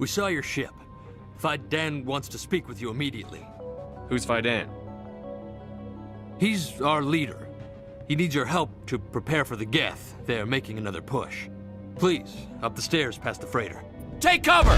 We saw your ship. Faidan wants to speak with you immediately. Who's Faidan? He's our leader. He needs your help to prepare for the Geth. They're making another push. Please, up the stairs past the freighter. Take cover!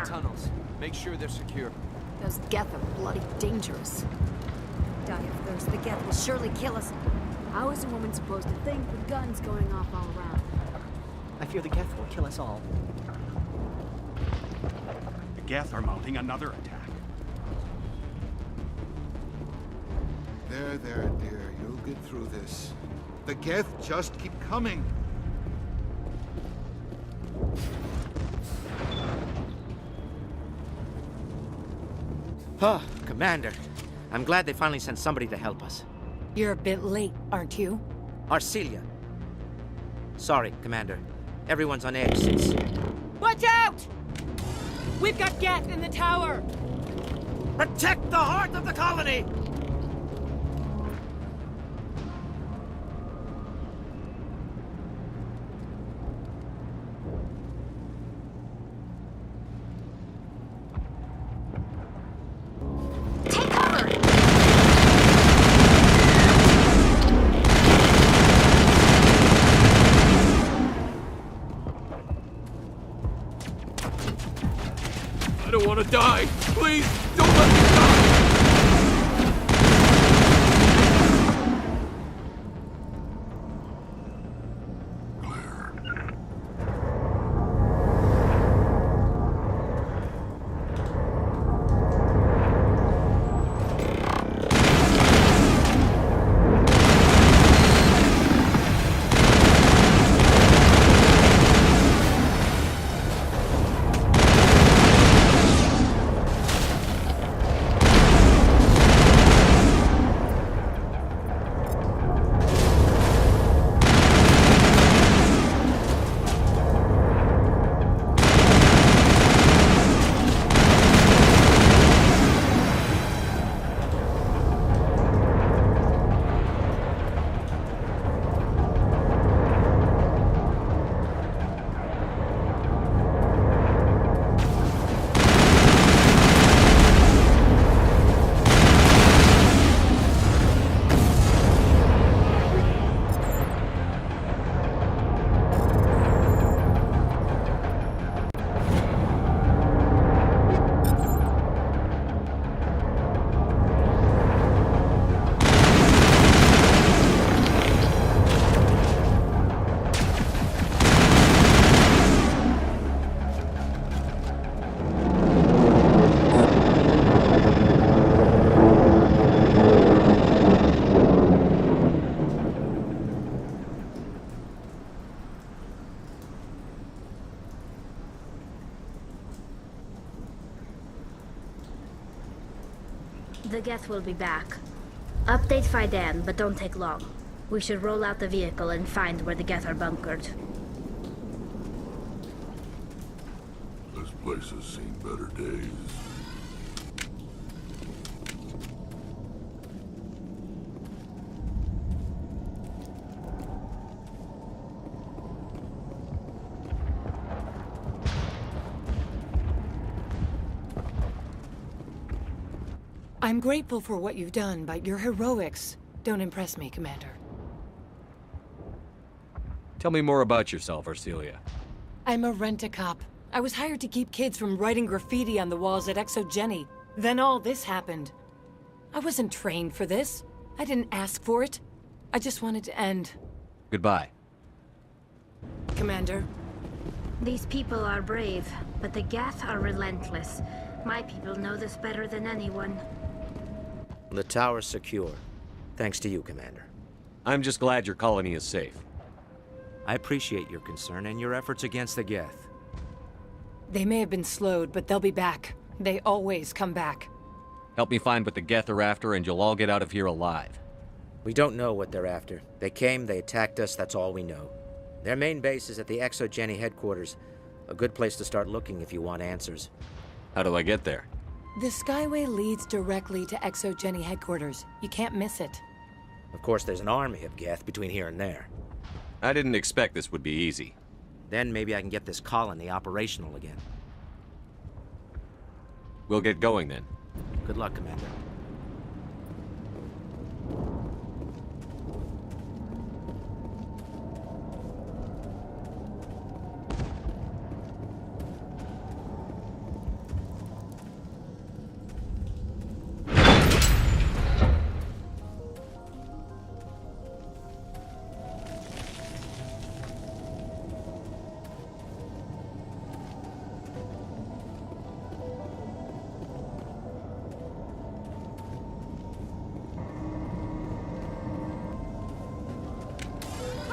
Tunnels. Make sure they're secure. Those Geth are bloody dangerous. Die of those, the Geth will surely kill us. How is a woman supposed to think with guns going off all around? I fear the Geth will kill us all. The Geth are mounting another attack. There, dear. You'll get through this. The Geth just keep coming. Huh, Commander. I'm glad they finally sent somebody to help us. You're a bit late, aren't you? Arcelia. Sorry, Commander. Everyone's on edge since... Watch out! We've got Geth in the tower! Protect the heart of the colony! I don't want to die! Please, don't let me die! The Geth will be back. Update Faidan, but don't take long. We should roll out the vehicle and find where the Geth are bunkered. This place has seen better days. I'm grateful for what you've done, but your heroics don't impress me, Commander. Tell me more about yourself, Arcelia. I'm a rent-a-cop. I was hired to keep kids from writing graffiti on the walls at Exogeny. Then all this happened. I wasn't trained for this. I didn't ask for it. I just wanted to end. Goodbye. Commander, These people are brave, but the Geth are relentless. My people know this better than anyone. The tower's secure. Thanks to you, Commander. I'm just glad your colony is safe. I appreciate your concern and your efforts against the Geth. they may have been slowed, but they'll be back. They always come back. Help me find what the Geth are after, and you'll all get out of here alive. We don't know what they're after. They came, they attacked us, that's all we know. Their main base is at the Exogeny headquarters. A good place to start looking if you want answers. How do I get there? The Skyway leads directly to Exogeny headquarters. You can't miss it. Of course, there's an army of Geth between here and there. I didn't expect this would be easy. Then maybe I can get this colony operational again. We'll get going then. Good luck, Commander.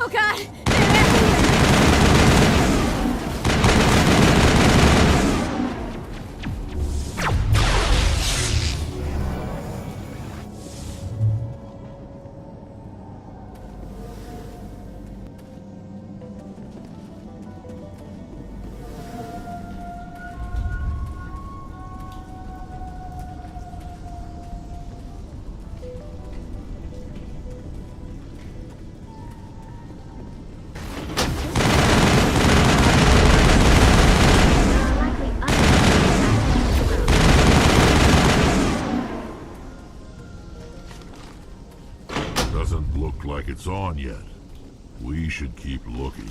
Oh God! There are likely other Doesn't look like it's on yet. We should keep looking.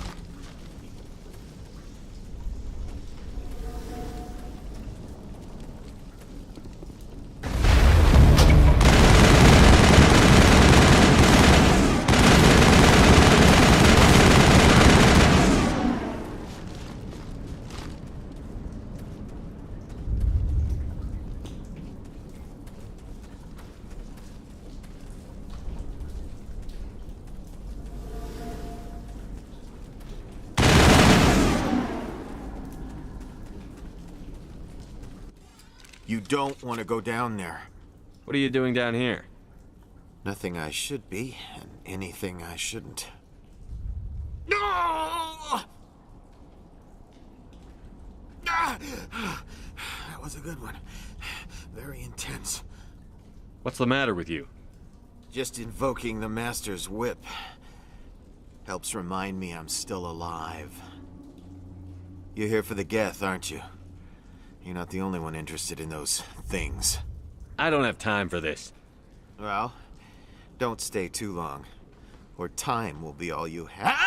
You don't want to go down there. What are you doing down here? Nothing I should be, and anything I shouldn't. No! That was a good one. Very intense. What's the matter with you? Just invoking the Master's whip helps remind me I'm still alive. You're here for the Geth, aren't you? You're not the only one interested in those things. I don't have time for this. Well, don't stay too long, or time will be all you have.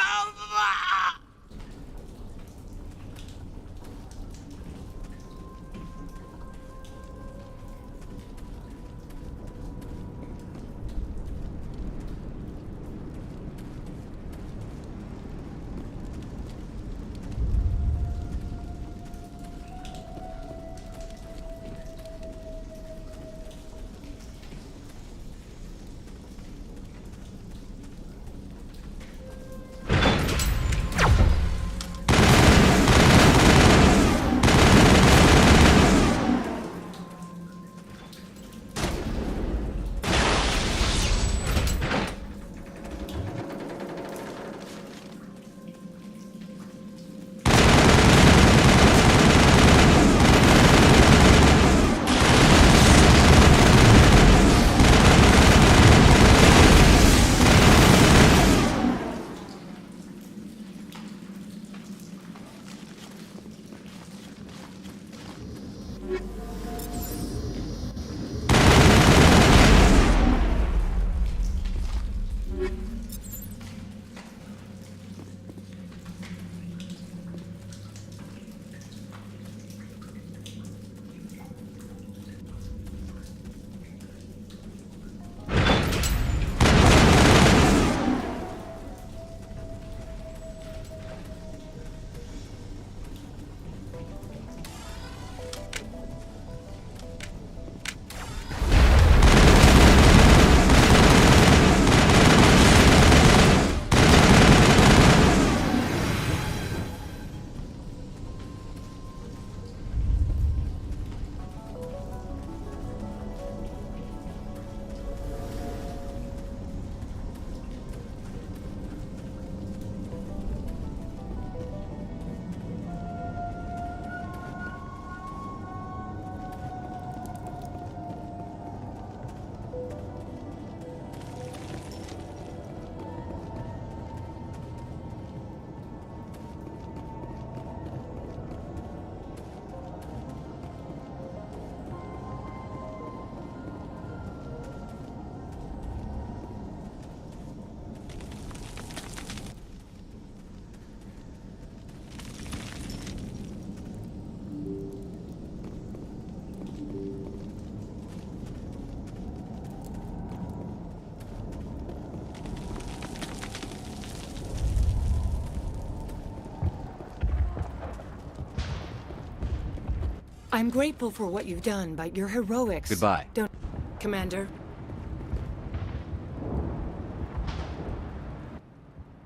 I'm grateful for what you've done, but your heroics... Goodbye. Don't... Commander?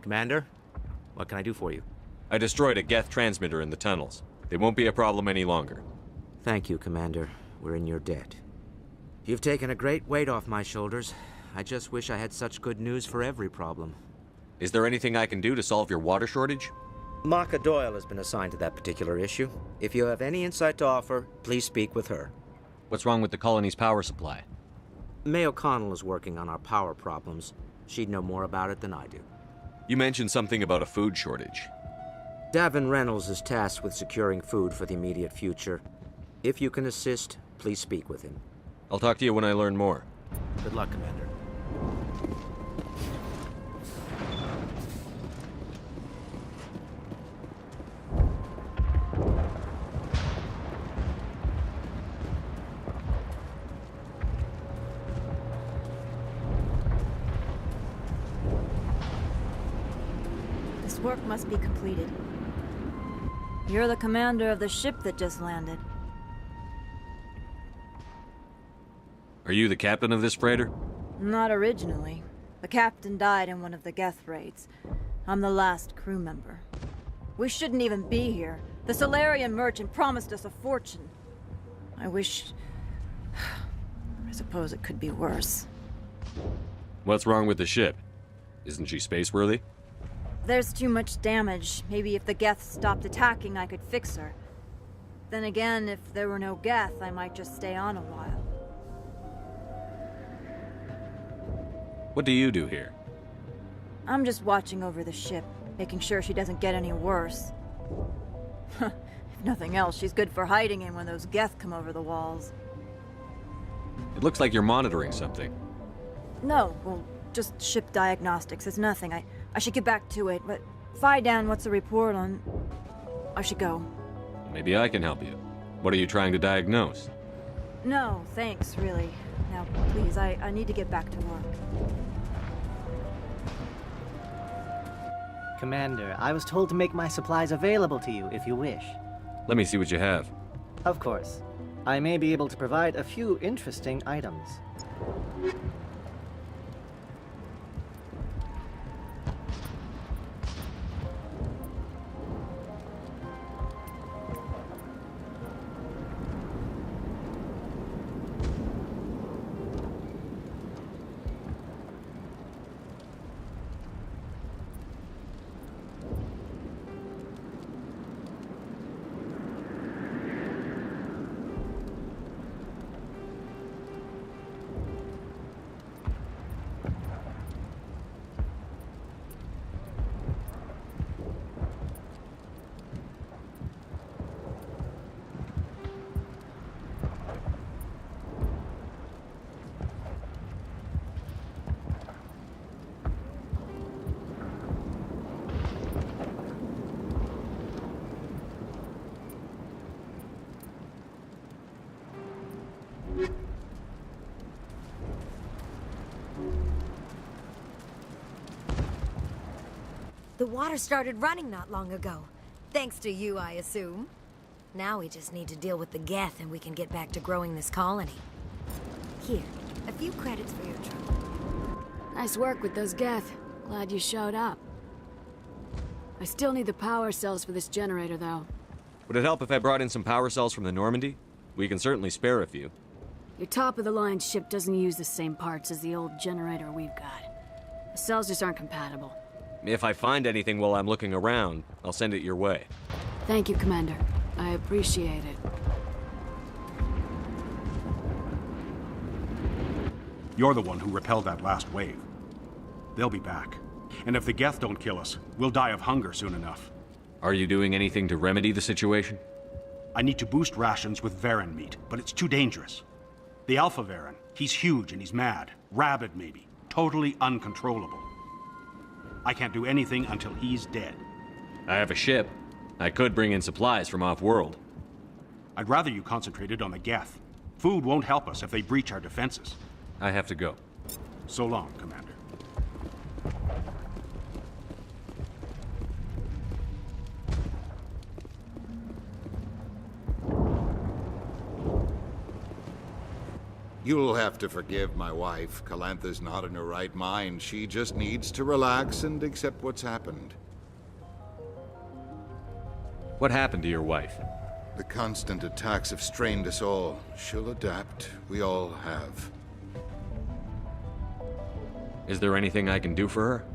Commander, what can I do for you? I destroyed a Geth transmitter in the tunnels. They won't be a problem any longer. Thank you, Commander. We're in your debt. You've taken a great weight off my shoulders. I just wish I had such good news for every problem. Is there anything I can do to solve your water shortage? Maka Doyle has been assigned to that particular issue. If you have any insight to offer, please speak with her. What's wrong with the colony's power supply? May O'Connell is working on our power problems. She'd know more about it than I do. You mentioned something about a food shortage. Davin Reynolds is tasked with securing food for the immediate future. If you can assist, please speak with him. I'll talk to you when I learn more. Good luck, Commander. This work must be completed. You're the commander of the ship that just landed. Are you the captain of this freighter? Not originally. The captain died in one of the Geth raids. I'm the last crew member. We shouldn't even be here. The Solarian merchant promised us a fortune. I wish... I suppose it could be worse. What's wrong with the ship? Isn't she space-worthy? There's too much damage. Maybe if the Geth stopped attacking, I could fix her. Then again, if there were no Geth, I might just stay on a while. What do you do here? I'm just watching over the ship, making sure she doesn't get any worse. If nothing else, she's good for hiding in when those Geth come over the walls. It looks like you're monitoring something. No, well, just ship diagnostics. It's nothing. I should get back to it, but... Fidan, what's the report on... I should go. Maybe I can help you. What are you trying to diagnose? No, thanks, really. Now, please, I need to get back to work. Commander, I was told to make my supplies available to you if you wish. Let me see what you have. Of course. I may be able to provide a few interesting items. The water started running not long ago. Thanks to you, I assume. Now we just need to deal with the Geth and we can get back to growing this colony. Here, a few credits for your trouble. Nice work with those Geth. Glad you showed up. I still need the power cells for this generator, though. Would it help if I brought in some power cells from the Normandy? We can certainly spare a few. Your top-of-the-line ship doesn't use the same parts as the old generator we've got. The cells just aren't compatible. If I find anything while I'm looking around, I'll send it your way. Thank you, Commander. I appreciate it. You're the one who repelled that last wave. They'll be back. And if the Geth don't kill us, we'll die of hunger soon enough. Are you doing anything to remedy the situation? I need to boost rations with Varen meat, but it's too dangerous. The Alpha Varen, he's huge and he's mad. Rabid, maybe. Totally uncontrollable. I can't do anything until he's dead. I have a ship. I could bring in supplies from off-world. I'd rather you concentrated on the Geth. Food won't help us if they breach our defenses. I have to go. So long, Commander. You'll have to forgive my wife. Calantha's not in her right mind. She just needs to relax and accept what's happened. What happened to your wife? The constant attacks have strained us all. She'll adapt. We all have. Is there anything I can do for her?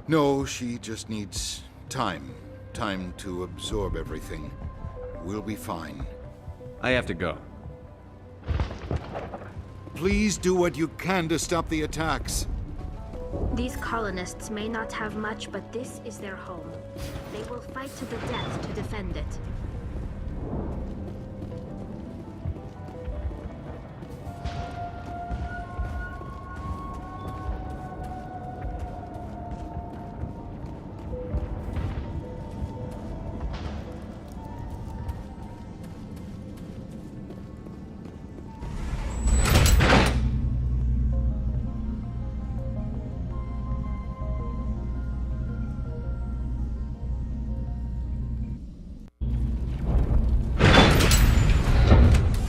No, she just needs time. Time to absorb everything. We'll be fine. I have to go. Please do what you can to stop the attacks. These colonists may not have much, but this is their home. They will fight to the death to defend it.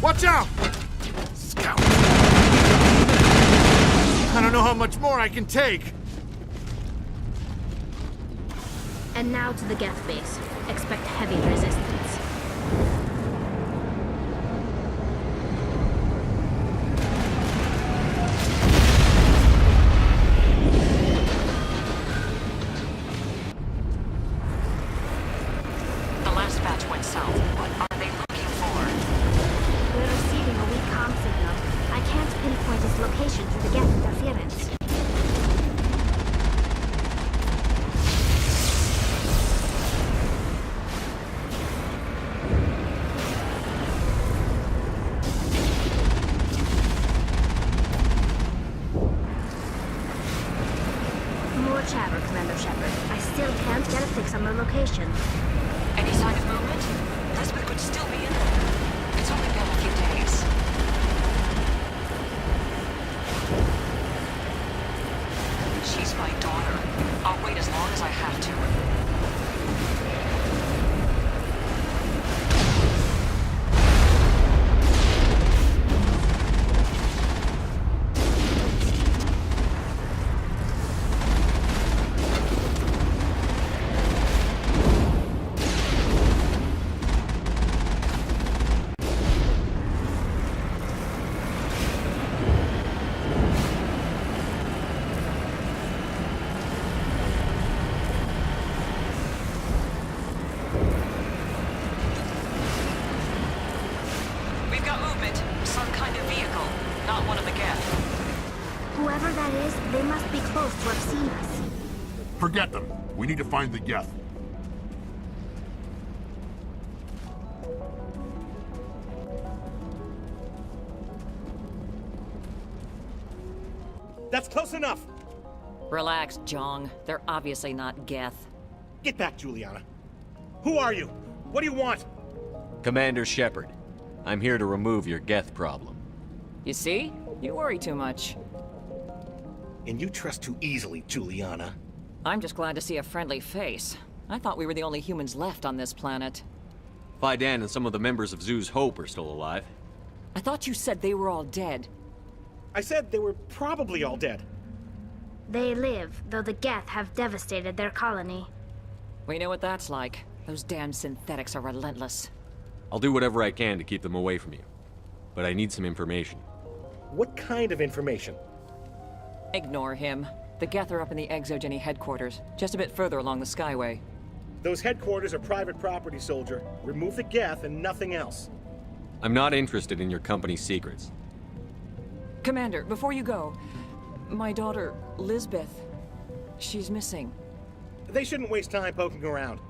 Watch out! Scout! I don't know how much more I can take. And now to the Geth base. Expect heavy resistance. The last batch went south. What are they looking for? We're receiving a weak comm signal. I can't pinpoint its location through the Geth interference. More chatter, Commander Shepard. I still can't get a fix on the location. Any sign of movement? Lisbeth could still be in there. It's only been a few days. She's my daughter. I'll wait as long as I have to. We've got movement. Some kind of vehicle. Not one of the Geth. Whoever that is, they must be close to have seen us. Forget them. We need to find the Geth. That's close enough! Relax, Jong. They're obviously not Geth. Get back, Juliana. Who are you? What do you want? Commander Shepard, I'm here to remove your Geth problem. You see? You worry too much. And you trust too easily, Juliana. I'm just glad to see a friendly face. I thought we were the only humans left on this planet. Fidan and some of the members of Zoo's Hope are still alive. I thought you said they were all dead. I said they were probably all dead. They live, though the Geth have devastated their colony. We know what that's like. Those damn synthetics are relentless. I'll do whatever I can to keep them away from you. But I need some information. What kind of information? Ignore him. The Geth are up in the Exogeny headquarters, just a bit further along the Skyway. Those headquarters are private property, soldier. Remove the Geth and nothing else. I'm not interested in your company's secrets. Commander, before you go, my daughter, Lisbeth, she's missing. They shouldn't waste time poking around.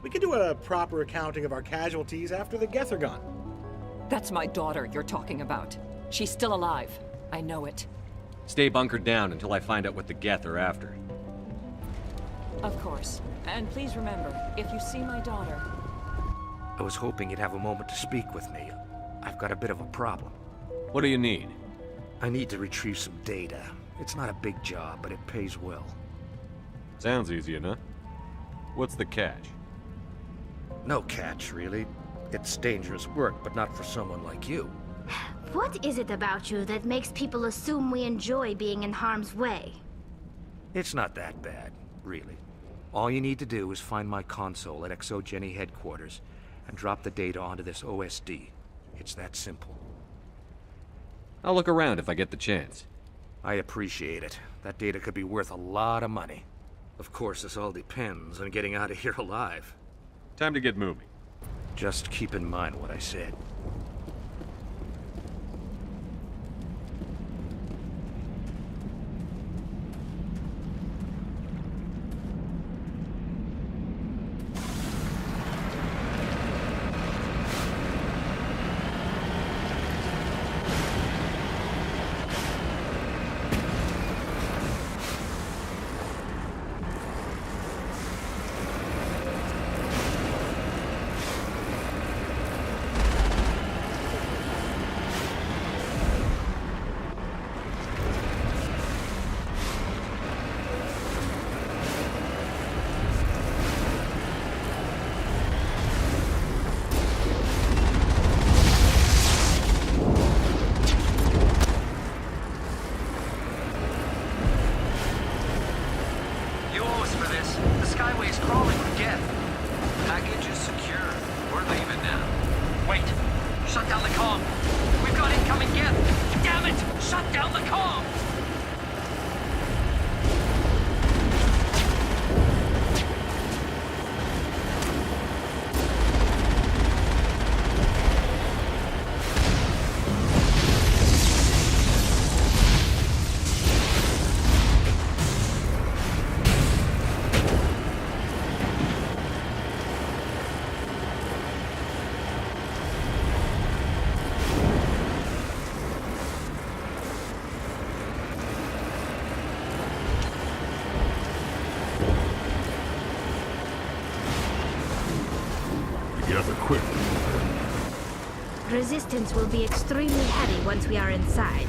We can do a proper accounting of our casualties after the Geth are gone. That's my daughter you're talking about. She's still alive. I know it. Stay bunkered down until I find out what the Geth are after. Of course. And please remember, if you see my daughter... I was hoping you'd have a moment to speak with me. I've got a bit of a problem. What do you need? I need to retrieve some data. It's not a big job, but it pays well. Sounds easy enough. What's the catch? No catch, really. It's dangerous work, but not for someone like you. What is it about you that makes people assume we enjoy being in harm's way? It's not that bad, really. All you need to do is find my console at ExoGeni headquarters and drop the data onto this OSD. It's that simple. I'll look around if I get the chance. I appreciate it. That data could be worth a lot of money. Of course, this all depends on getting out of here alive. Time to get moving. Just keep in mind what I said. Resistance will be extremely heavy once we are inside.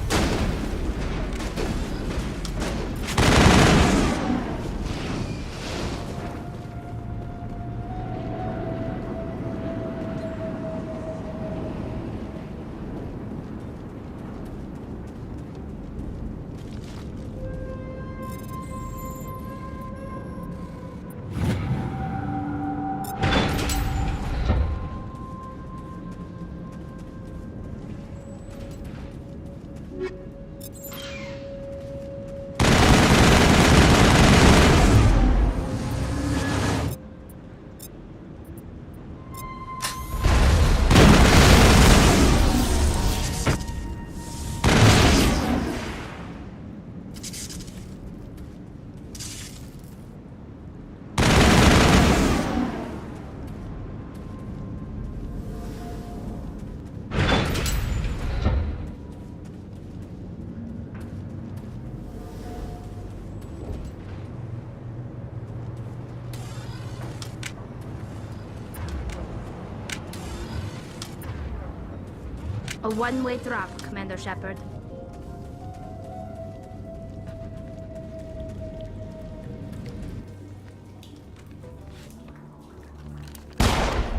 A one-way drop, Commander Shepard.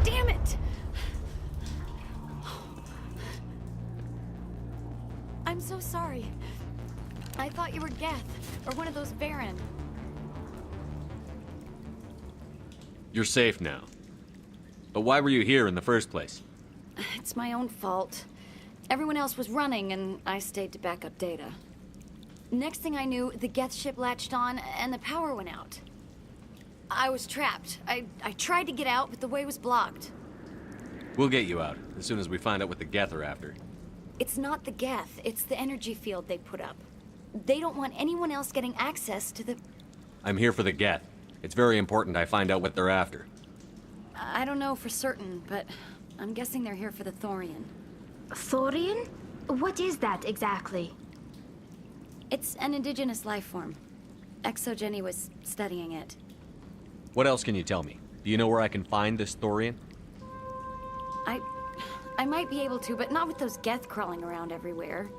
Damn it! I'm so sorry. I thought you were Geth, or one of those Varen. You're safe now. But why were you here in the first place? It's my own fault. Everyone else was running, and I stayed to back up data. Next thing I knew, the Geth ship latched on, and the power went out. I was trapped. I tried to get out, but the way was blocked. We'll get you out, as soon as we find out what the Geth are after. It's not the Geth, it's the energy field they put up. They don't want anyone else getting access to the... I'm here for the Geth. It's very important I find out what they're after. I don't know for certain, but I'm guessing they're here for the Thorian. Thorian? What is that exactly? It's an indigenous life form. ExoGeni was studying it. What else can you tell me? Do you know where I can find this Thorian? I might be able to, but not with those Geth crawling around everywhere.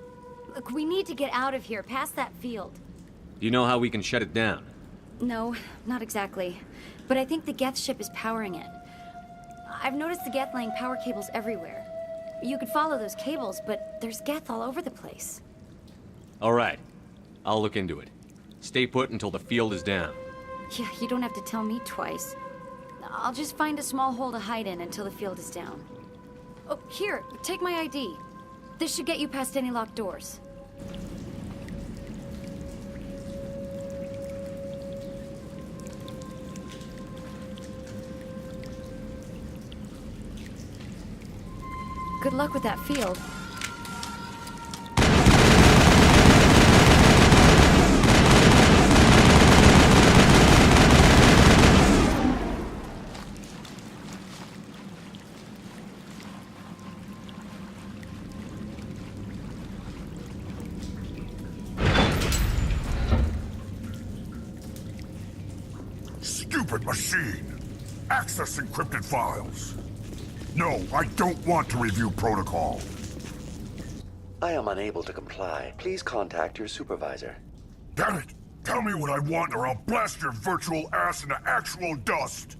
Look, we need to get out of here, past that field. Do you know how we can shut it down? No, not exactly. But I think the Geth ship is powering it. I've noticed the Geth laying power cables everywhere. You could follow those cables, but there's Geth all over the place. All right. I'll look into it. Stay put until the field is down. Yeah, you don't have to tell me twice. I'll just find a small hole to hide in until the field is down. Oh, here, take my ID. This should get you past any locked doors. Good luck with that field. Stupid machine! Access encrypted files! No, I don't want to review protocol. I am unable to comply. Please contact your supervisor. Damn it! Tell me what I want or I'll blast your virtual ass into actual dust!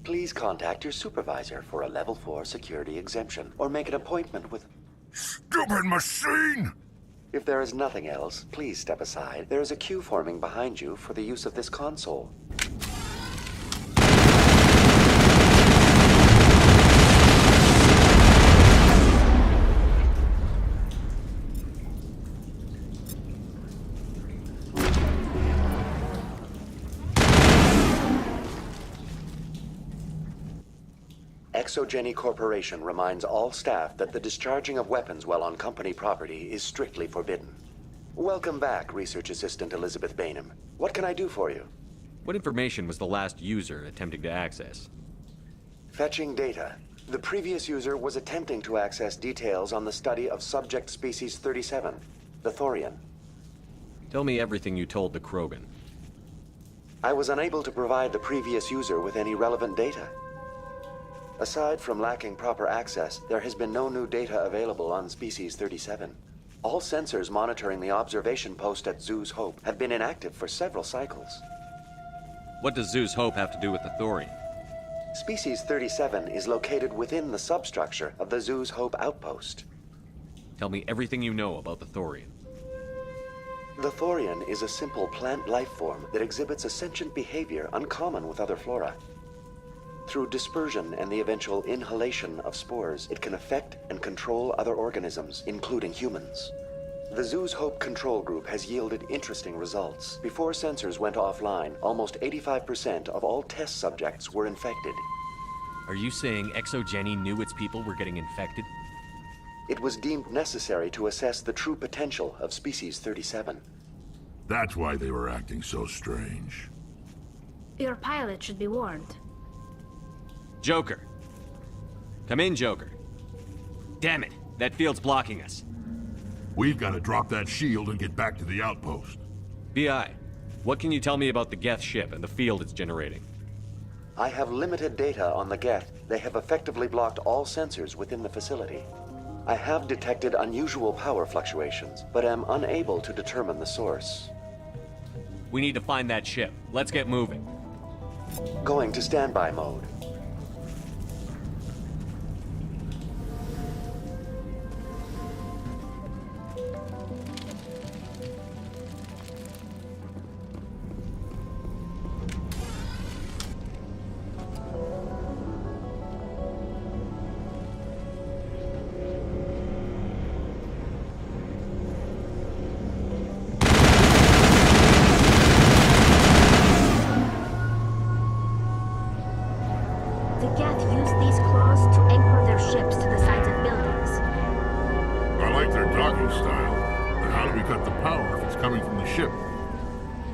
Please contact your supervisor for a level 4 security exemption, or make an appointment with... Stupid machine! If there is nothing else, please step aside. There is a queue forming behind you for the use of this console. Exogeny Corporation reminds all staff that the discharging of weapons while on company property is strictly forbidden. Welcome back, Research Assistant Elizabeth Bainham. What can I do for you? What information was the last user attempting to access? Fetching data. The previous user was attempting to access details on the study of subject species 37, the Thorian. Tell me everything you told the Krogan. I was unable to provide the previous user with any relevant data. Aside from lacking proper access, there has been no new data available on Species 37. All sensors monitoring the observation post at Zeus Hope have been inactive for several cycles. What does Zeus Hope have to do with the Thorian? Species 37 is located within the substructure of the Zeus Hope outpost. Tell me everything you know about the Thorian. The Thorian is a simple plant life form that exhibits a sentient behavior uncommon with other flora. Through dispersion and the eventual inhalation of spores, it can affect and control other organisms, including humans. The Zeus Hope control group has yielded interesting results. Before sensors went offline, almost 85% of all test subjects were infected. Are you saying Exogeny knew its people were getting infected? It was deemed necessary to assess the true potential of Species 37. That's why they were acting so strange. Your pilot should be warned. Joker. Come in, Joker. Damn it, that field's blocking us. We've got to drop that shield and get back to the outpost. BI, what can you tell me about the Geth ship and the field it's generating? I have limited data on the Geth. They have effectively blocked all sensors within the facility. I have detected unusual power fluctuations, but am unable to determine the source. We need to find that ship. Let's get moving. Going to standby mode.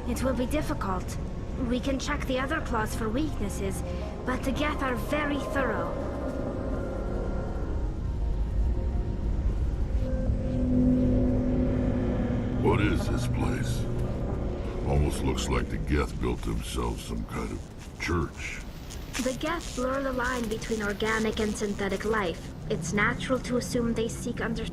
It will be difficult. We can check the other claws for weaknesses, but the Geth are very thorough. What is this place? Almost looks like the Geth built themselves some kind of church. The Geth blur the line between organic and synthetic life. It's natural to assume they seek under...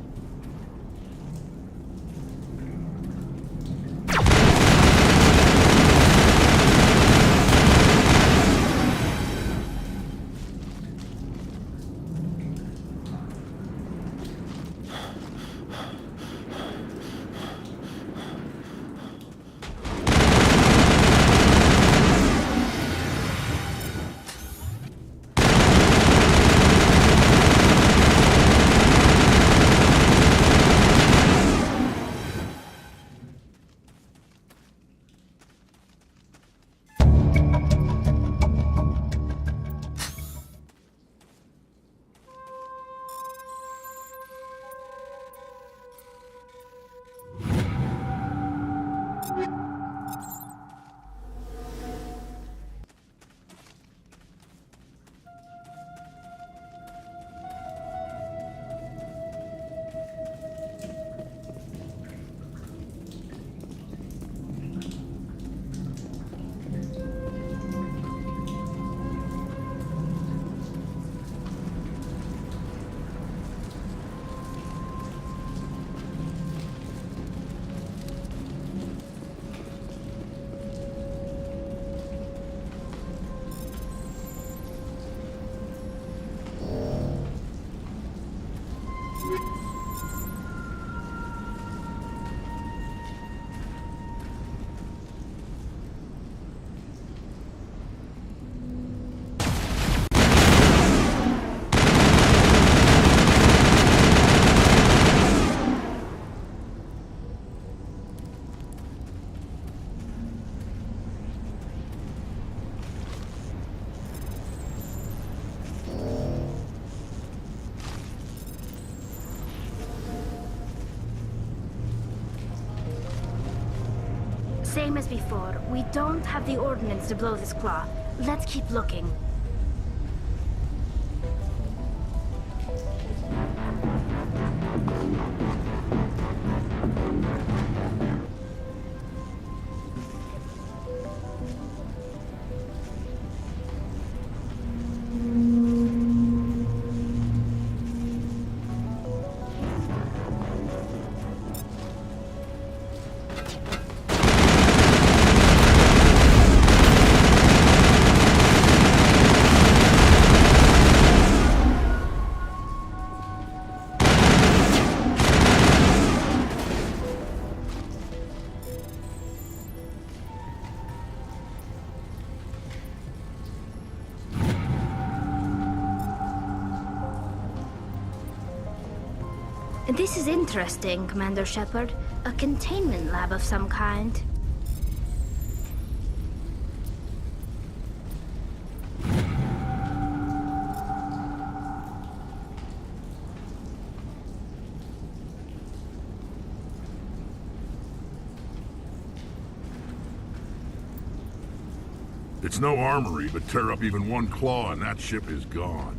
Same as before, we don't have the ordnance to blow this claw. Let's keep looking. This is interesting, Commander Shepard. A containment lab of some kind. It's no armory, but tear up even one claw and that ship is gone.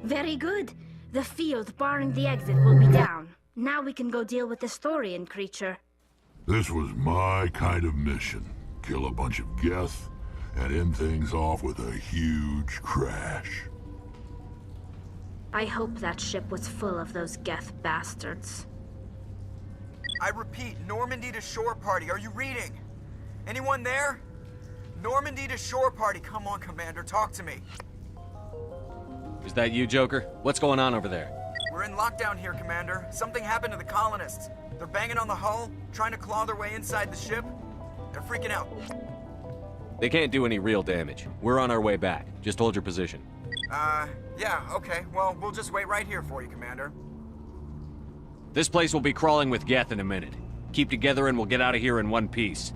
Very good. The field barring the exit will be down. Now we can go deal with the Thorian creature. This was my kind of mission. Kill a bunch of Geth, and end things off with a huge crash. I hope that ship was full of those Geth bastards. I repeat, Normandy to shore party. Are you reading? Anyone there? Normandy to shore party. Come on, Commander, talk to me. Is that you, Joker? What's going on over there? We're in lockdown here, Commander. Something happened to the colonists. They're banging on the hull, trying to claw their way inside the ship. They're freaking out. They can't do any real damage. We're on our way back. Just hold your position. Yeah, okay. Well, we'll just wait right here for you, Commander. This place will be crawling with Geth in a minute. Keep together and we'll get out of here in one piece.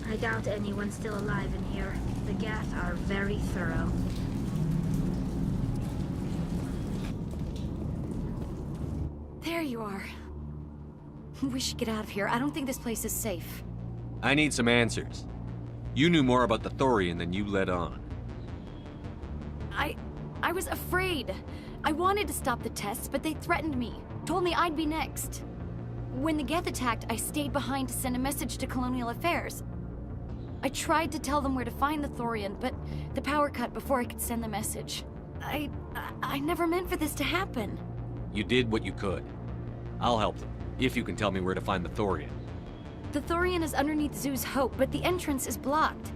I doubt anyone's still alive in here. The Geth are very thorough. There you are. We should get out of here. I don't think this place is safe. I need some answers. You knew more about the Thorian than you let on. I was afraid. I wanted to stop the tests, but they threatened me. Told me I'd be next. When the Geth attacked, I stayed behind to send a message to Colonial Affairs. I tried to tell them where to find the Thorian, but the power cut before I could send the message. I never meant for this to happen. You did what you could. I'll help them, if you can tell me where to find the Thorian. The Thorian is underneath Zoo's Hope, but the entrance is blocked.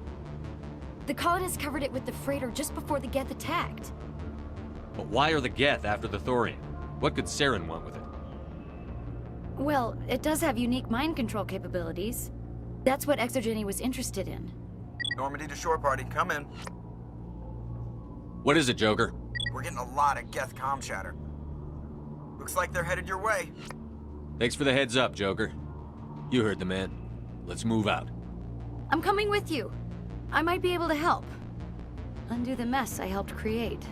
The colonists covered it with the freighter just before the Geth attacked. But why are the Geth after the Thorian? What could Saren want with it? Well, it does have unique mind control capabilities. That's what Exogeny was interested in. Normandy to shore party, come in. What is it, Joker? We're getting a lot of Geth comm chatter. Looks like they're headed your way. Thanks for the heads up, Joker. You heard the man. Let's move out. I'm coming with you. I might be able to help. Undo the mess I helped create.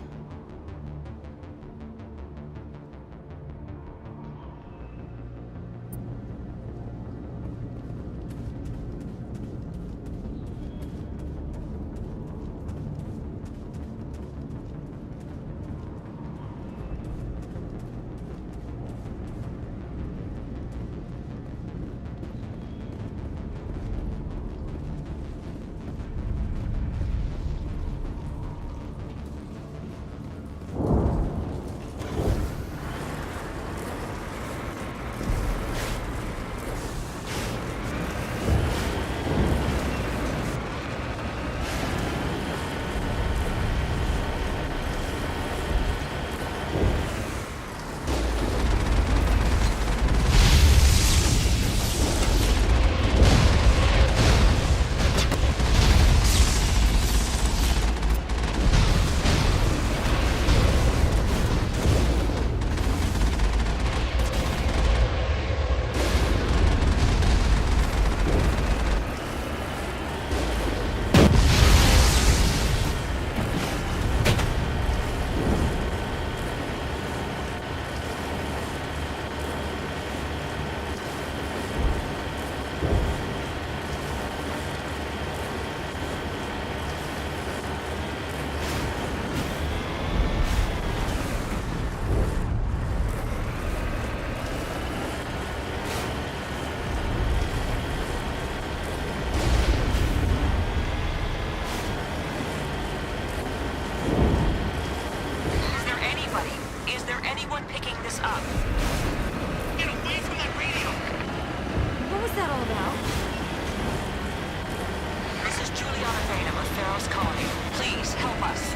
Feros colony. Please, help us.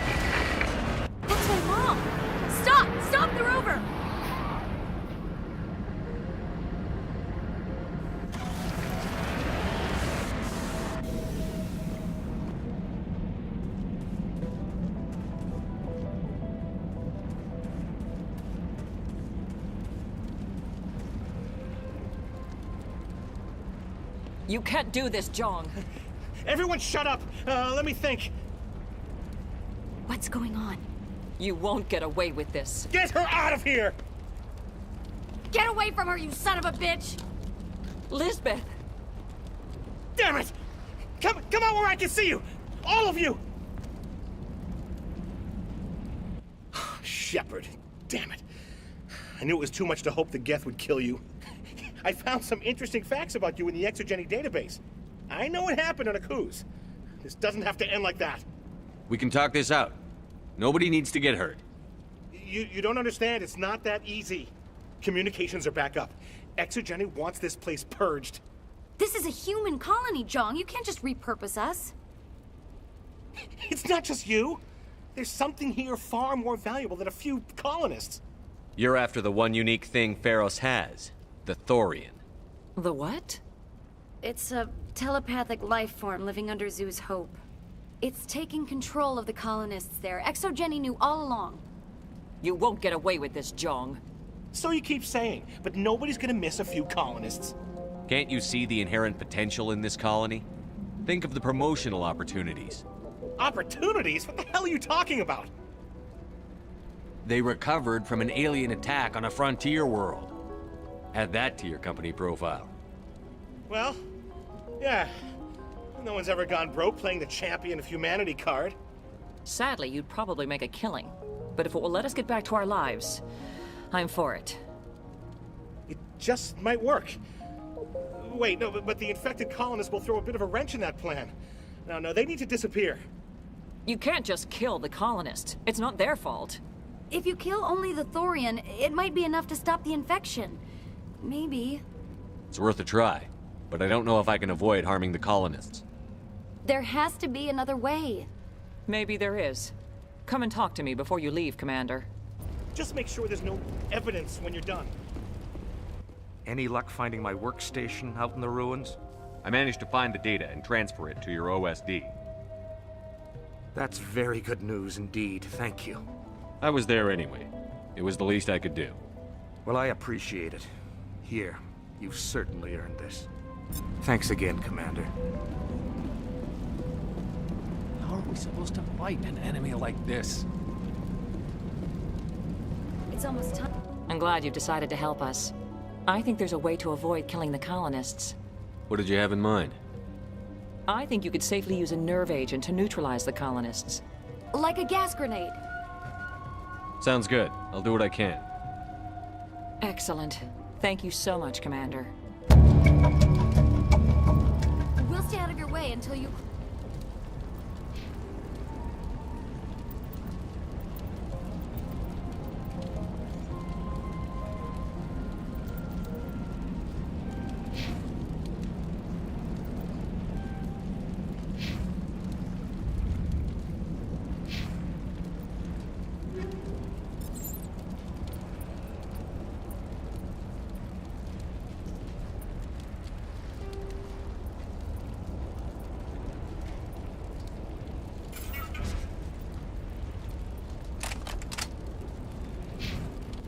That's my mom! Stop! Stop the rover! You can't do this, Jong. Everyone shut up! Let me think. What's going on? You won't get away with this. Get her out of here! Get away from her, you son of a bitch! Lisbeth! Damn it! Come out where I can see you! All of you! Shepard, damn it. I knew it was too much to hope the Geth would kill you. I found some interesting facts about you in the exogeny database. I know what happened on Akuz. This doesn't have to end like that. We can talk this out. Nobody needs to get hurt. You don't understand. It's not that easy. Communications are back up. Exogeny wants this place purged. This is a human colony, Jong. You can't just repurpose us. It's not just you. There's something here far more valuable than a few colonists. You're after the one unique thing Feros has. The Thorian. The what? It's a telepathic life form living under Zoo's hope. It's taking control of the colonists there. Exogeny knew all along. You won't get away with this, Jong. So you keep saying, but nobody's gonna miss a few colonists. Can't you see the inherent potential in this colony? Think of the promotional opportunities. Opportunities? What the hell are you talking about? They recovered from an alien attack on a frontier world. Add that to your company profile. Well, yeah. No one's ever gone broke playing the champion of humanity card. Sadly, you'd probably make a killing. But if it will let us get back to our lives, I'm for it. It just might work. Wait, no, but the infected colonists will throw a bit of a wrench in that plan. No, they need to disappear. You can't just kill the colonists. It's not their fault. If you kill only the Thorian, it might be enough to stop the infection. Maybe. It's worth a try, but I don't know if I can avoid harming the colonists. There has to be another way. Maybe there is. Come and talk to me before you leave, Commander. Just make sure there's no evidence when you're done. Any luck finding my workstation out in the ruins? I managed to find the data and transfer it to your OSD. That's very good news indeed, thank you. I was there anyway. It was the least I could do. Well, I appreciate it. Here, you've certainly earned this. Thanks again, Commander. How are we supposed to fight an enemy like this? It's almost time. I'm glad you've decided to help us. I think there's a way to avoid killing the colonists. What did you have in mind? I think you could safely use a nerve agent to neutralize the colonists. Like a gas grenade. Sounds good. I'll do what I can. Excellent. Thank you so much, Commander. We'll stay out of your way until you...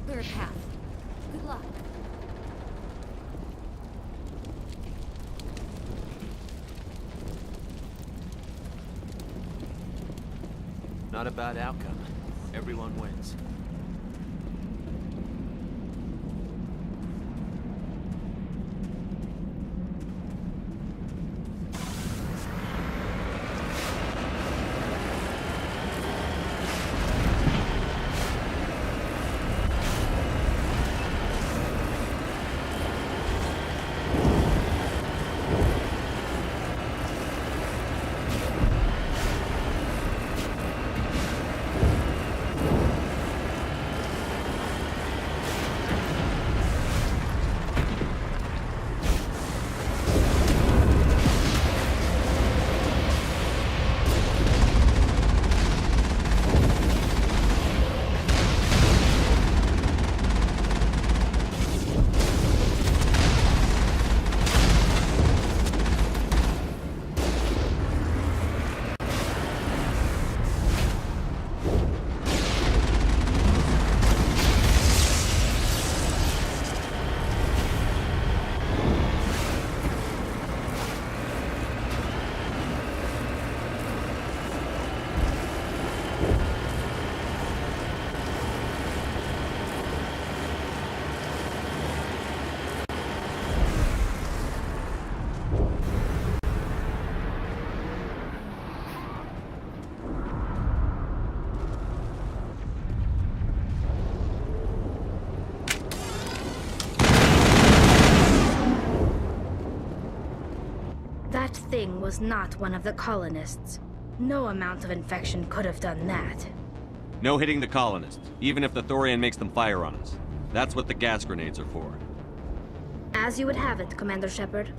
Clear a path. Good luck. Not a bad outcome. Everyone wins. That thing was not one of the colonists. No amount of infection could have done that. No hitting the colonists, even if the Thorian makes them fire on us. That's what the gas grenades are for. As you would have it, Commander Shepard.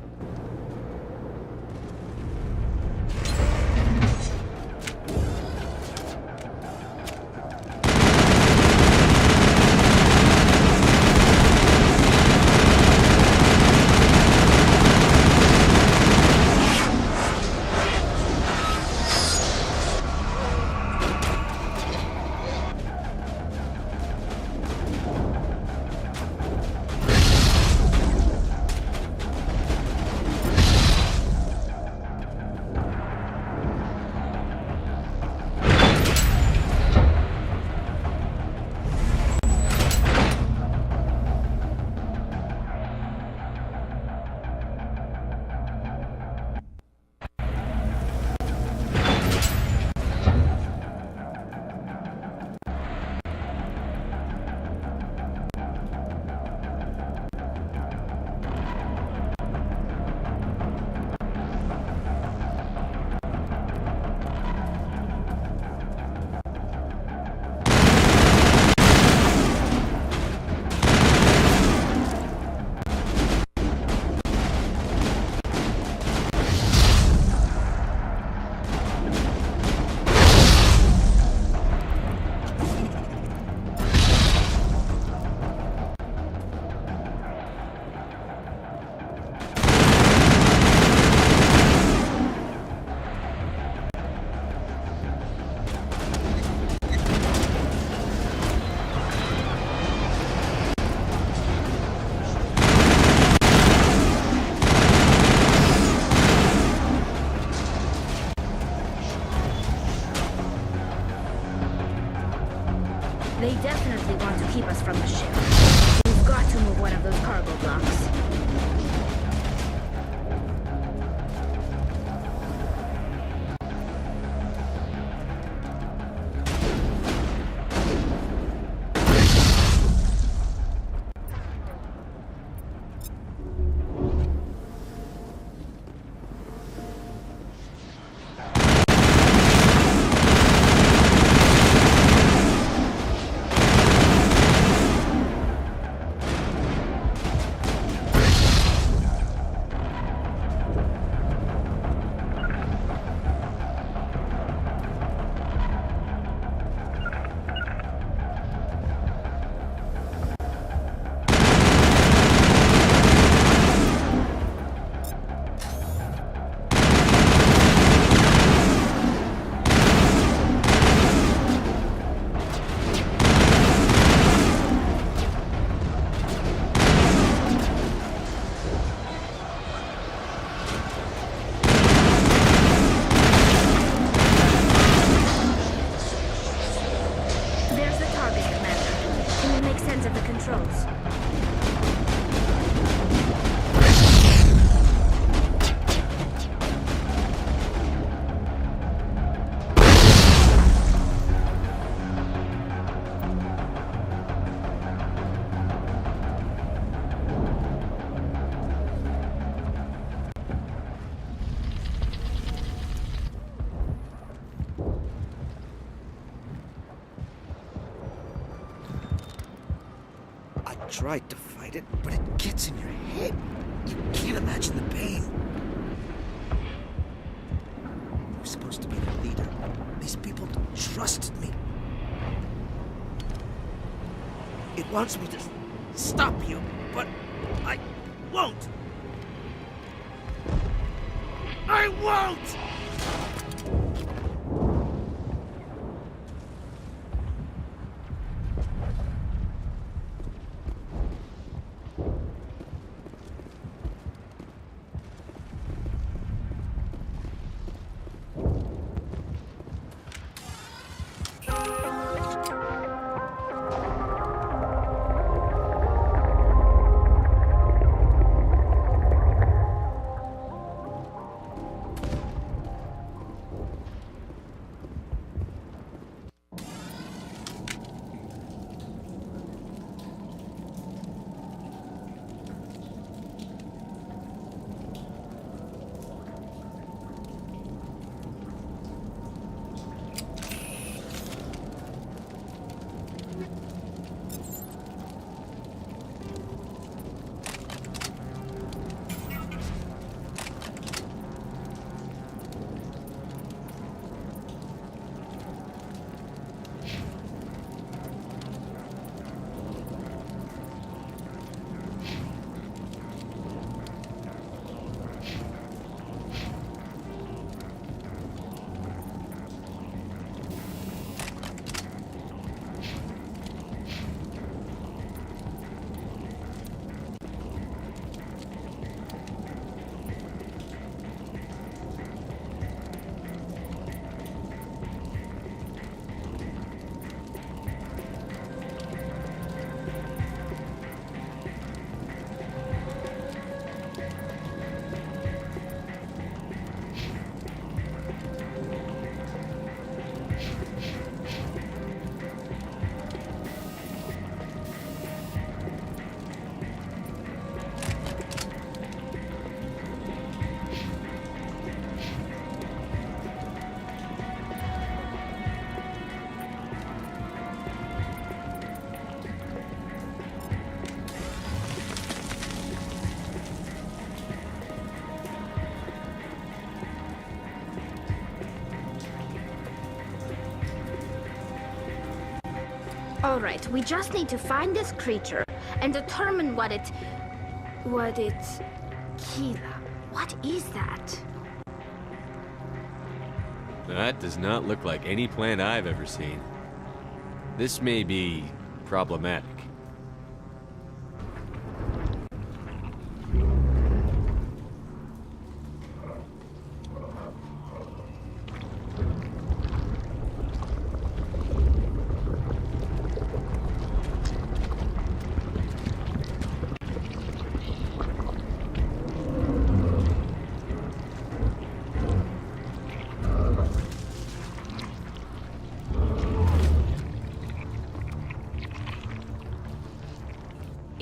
They definitely want to keep us from the ship. We've got to move one of those cargo blocks. Tried to fight it, but it gets in your head. You can't imagine the pain. I was supposed to be the leader. These people trusted me. It wants me to stop you, but I won't. I won't! All right, we just need to find this creature and determine what it... Keela, what is that? That does not look like any plant I've ever seen. This may be problematic.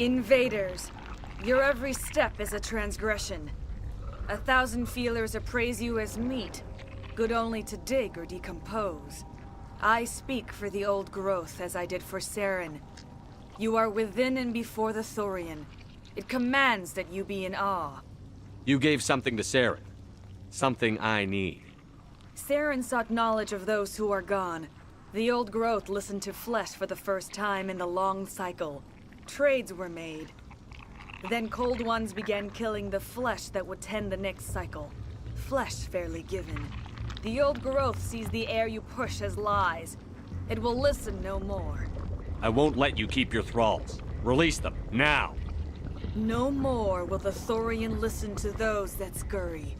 Invaders, your every step is a transgression. 1,000 feelers appraise you as meat, good only to dig or decompose. I speak for the old growth as I did for Saren. You are within and before the Thorian. It commands that you be in awe. You gave something to Saren. Something I need. Saren sought knowledge of those who are gone. The old growth listened to flesh for the first time in the long cycle. Trades were made. Then Cold Ones began killing the flesh that would tend the next cycle. Flesh fairly given. The old growth sees the air you push as lies. It will listen no more. I won't let you keep your thralls. Release them, now! No more will the Thorian listen to those that scurry.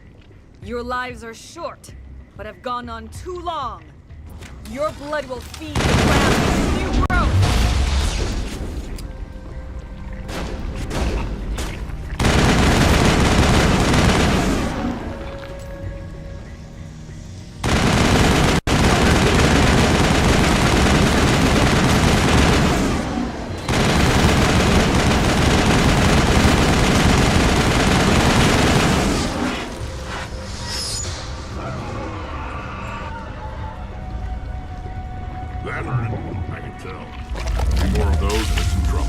Your lives are short, but have gone on too long. Your blood will feed the ground with new growth! That hurt it, I can tell. Any more of those and it's in trouble.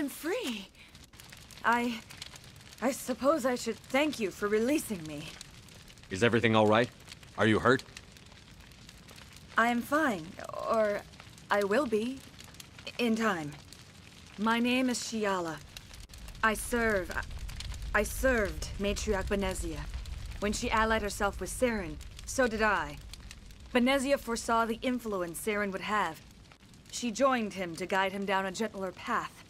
I'm free. I suppose I should thank you for releasing me. Is everything all right? Are you hurt? I am fine, or I will be, in time. My name is Shiala. I served Matriarch Benezia. When she allied herself with Saren, so did I. Benezia foresaw the influence Saren would have. She joined him to guide him down a gentler path.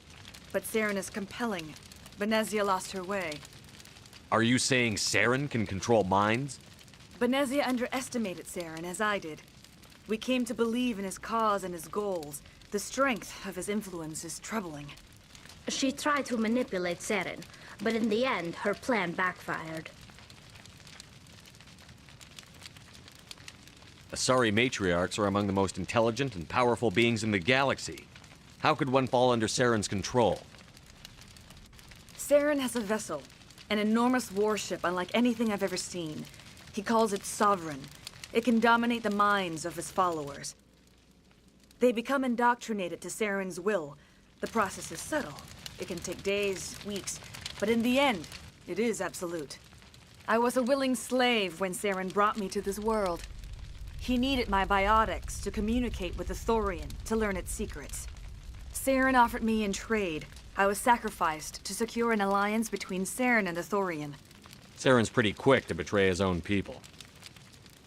But Saren is compelling. Benezia lost her way. Are you saying Saren can control minds? Benezia underestimated Saren, as I did. We came to believe in his cause and his goals. The strength of his influence is troubling. She tried to manipulate Saren, but in the end, her plan backfired. Asari matriarchs are among the most intelligent and powerful beings in the galaxy. How could one fall under Saren's control? Saren has a vessel, an enormous warship unlike anything I've ever seen. He calls it Sovereign. It can dominate the minds of his followers. They become indoctrinated to Saren's will. The process is subtle. It can take days, weeks, but in the end, it is absolute. I was a willing slave when Saren brought me to this world. He needed my biotics to communicate with the Thorian, to learn its secrets. Saren offered me in trade. I was sacrificed to secure an alliance between Saren and the Thorian. Saren's pretty quick to betray his own people.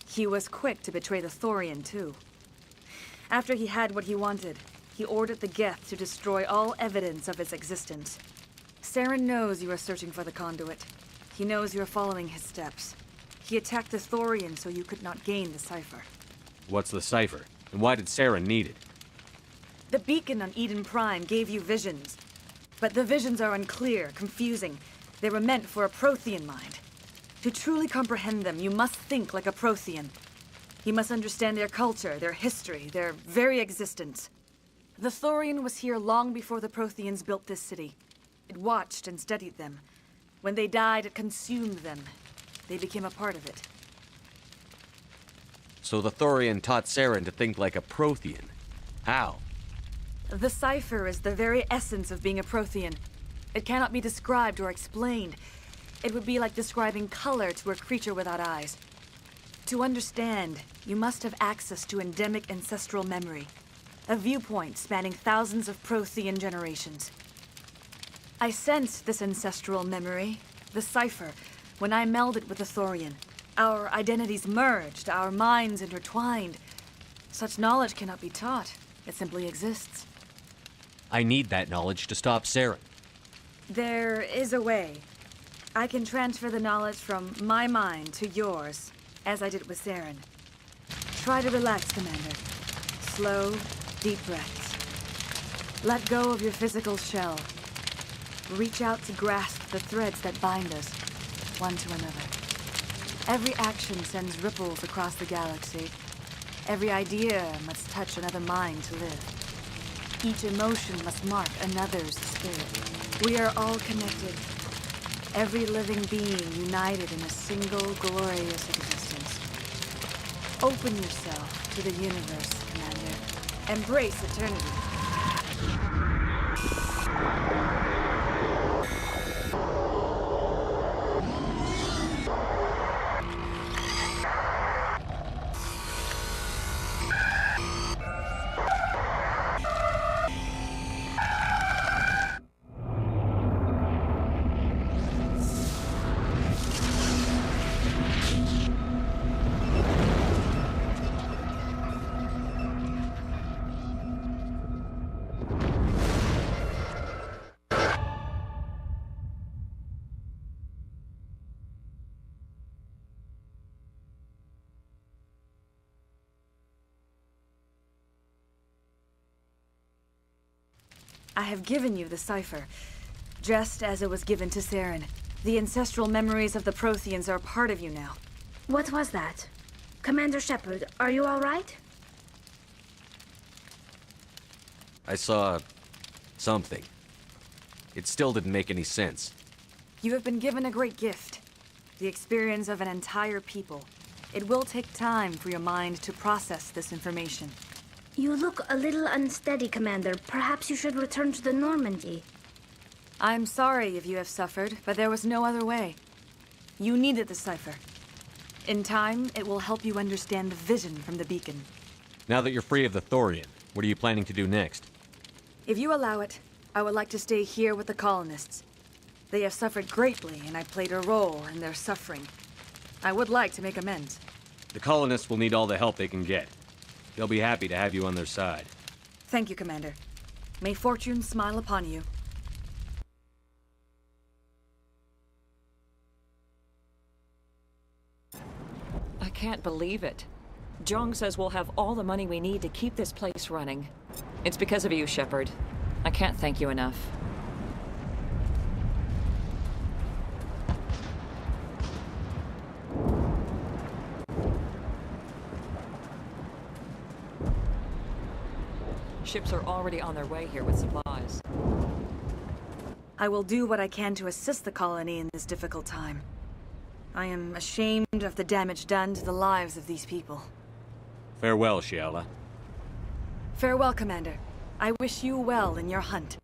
He was quick to betray the Thorian, too. After he had what he wanted, he ordered the Geth to destroy all evidence of its existence. Saren knows you are searching for the conduit. He knows you are following his steps. He attacked the Thorian so you could not gain the cipher. What's the cipher? And why did Saren need it? The beacon on Eden Prime gave you visions. But the visions are unclear, confusing. They were meant for a Prothean mind. To truly comprehend them, you must think like a Prothean. You must understand their culture, their history, their very existence. The Thorian was here long before the Protheans built this city. It watched and studied them. When they died, it consumed them. They became a part of it. So the Thorian taught Saren to think like a Prothean. How? The cipher is the very essence of being a Prothean. It cannot be described or explained. It would be like describing color to a creature without eyes. To understand, you must have access to endemic ancestral memory. A viewpoint spanning thousands of Prothean generations. I sensed this ancestral memory, the cipher, when I melded with the Thorian. Our identities merged, our minds intertwined. Such knowledge cannot be taught. It simply exists. I need that knowledge to stop Saren. There is a way. I can transfer the knowledge from my mind to yours, as I did with Saren. Try to relax, Commander. Slow, deep breaths. Let go of your physical shell. Reach out to grasp the threads that bind us, one to another. Every action sends ripples across the galaxy. Every idea must touch another mind to live. Each emotion must mark another's spirit. We are all connected. Every living being united in a single glorious existence. Open yourself to the universe, Commander. Embrace eternity. I have given you the cipher, just as it was given to Saren. The ancestral memories of the Protheans are a part of you now. What was that? Commander Shepard, are you all right? I saw something. It still didn't make any sense. You have been given a great gift. The experience of an entire people. It will take time for your mind to process this information. You look a little unsteady, Commander. Perhaps you should return to the Normandy. I'm sorry if you have suffered, but there was no other way. You needed the cipher. In time, it will help you understand the vision from the beacon. Now that you're free of the Thorian, what are you planning to do next? If you allow it, I would like to stay here with the colonists. They have suffered greatly, and I played a role in their suffering. I would like to make amends. The colonists will need all the help they can get. They'll be happy to have you on their side. Thank you, Commander. May fortune smile upon you. I can't believe it. Jong says we'll have all the money we need to keep this place running. It's because of you, Shepard. I can't thank you enough. Ships are already on their way here with supplies. I will do what I can to assist the colony in this difficult time. I am ashamed of the damage done to the lives of these people. Farewell, Shiala. Farewell, Commander. I wish you well in your hunt.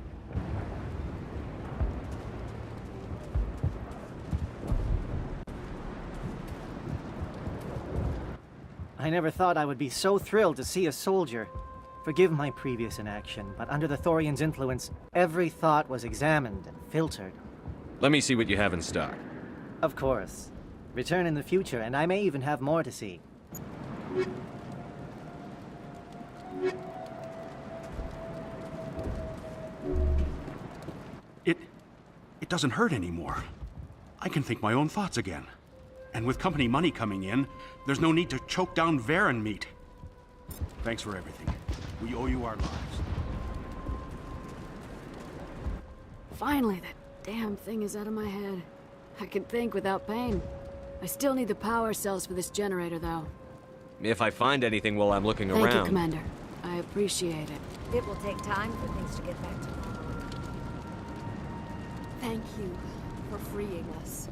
I never thought I would be so thrilled to see a soldier. Forgive my previous inaction, but under the Thorian's influence, every thought was examined and filtered. Let me see what you have in stock. Of course. Return in the future, and I may even have more to see. It doesn't hurt anymore. I can think my own thoughts again. And with company money coming in, there's no need to choke down Varen meat. Thanks for everything. We owe you our lives. Finally, that damn thing is out of my head. I can think without pain. I still need the power cells for this generator, though. If I find anything while I'm looking around... Thank you, Commander. I appreciate it. It will take time for things to get back to normal. Thank you for freeing us.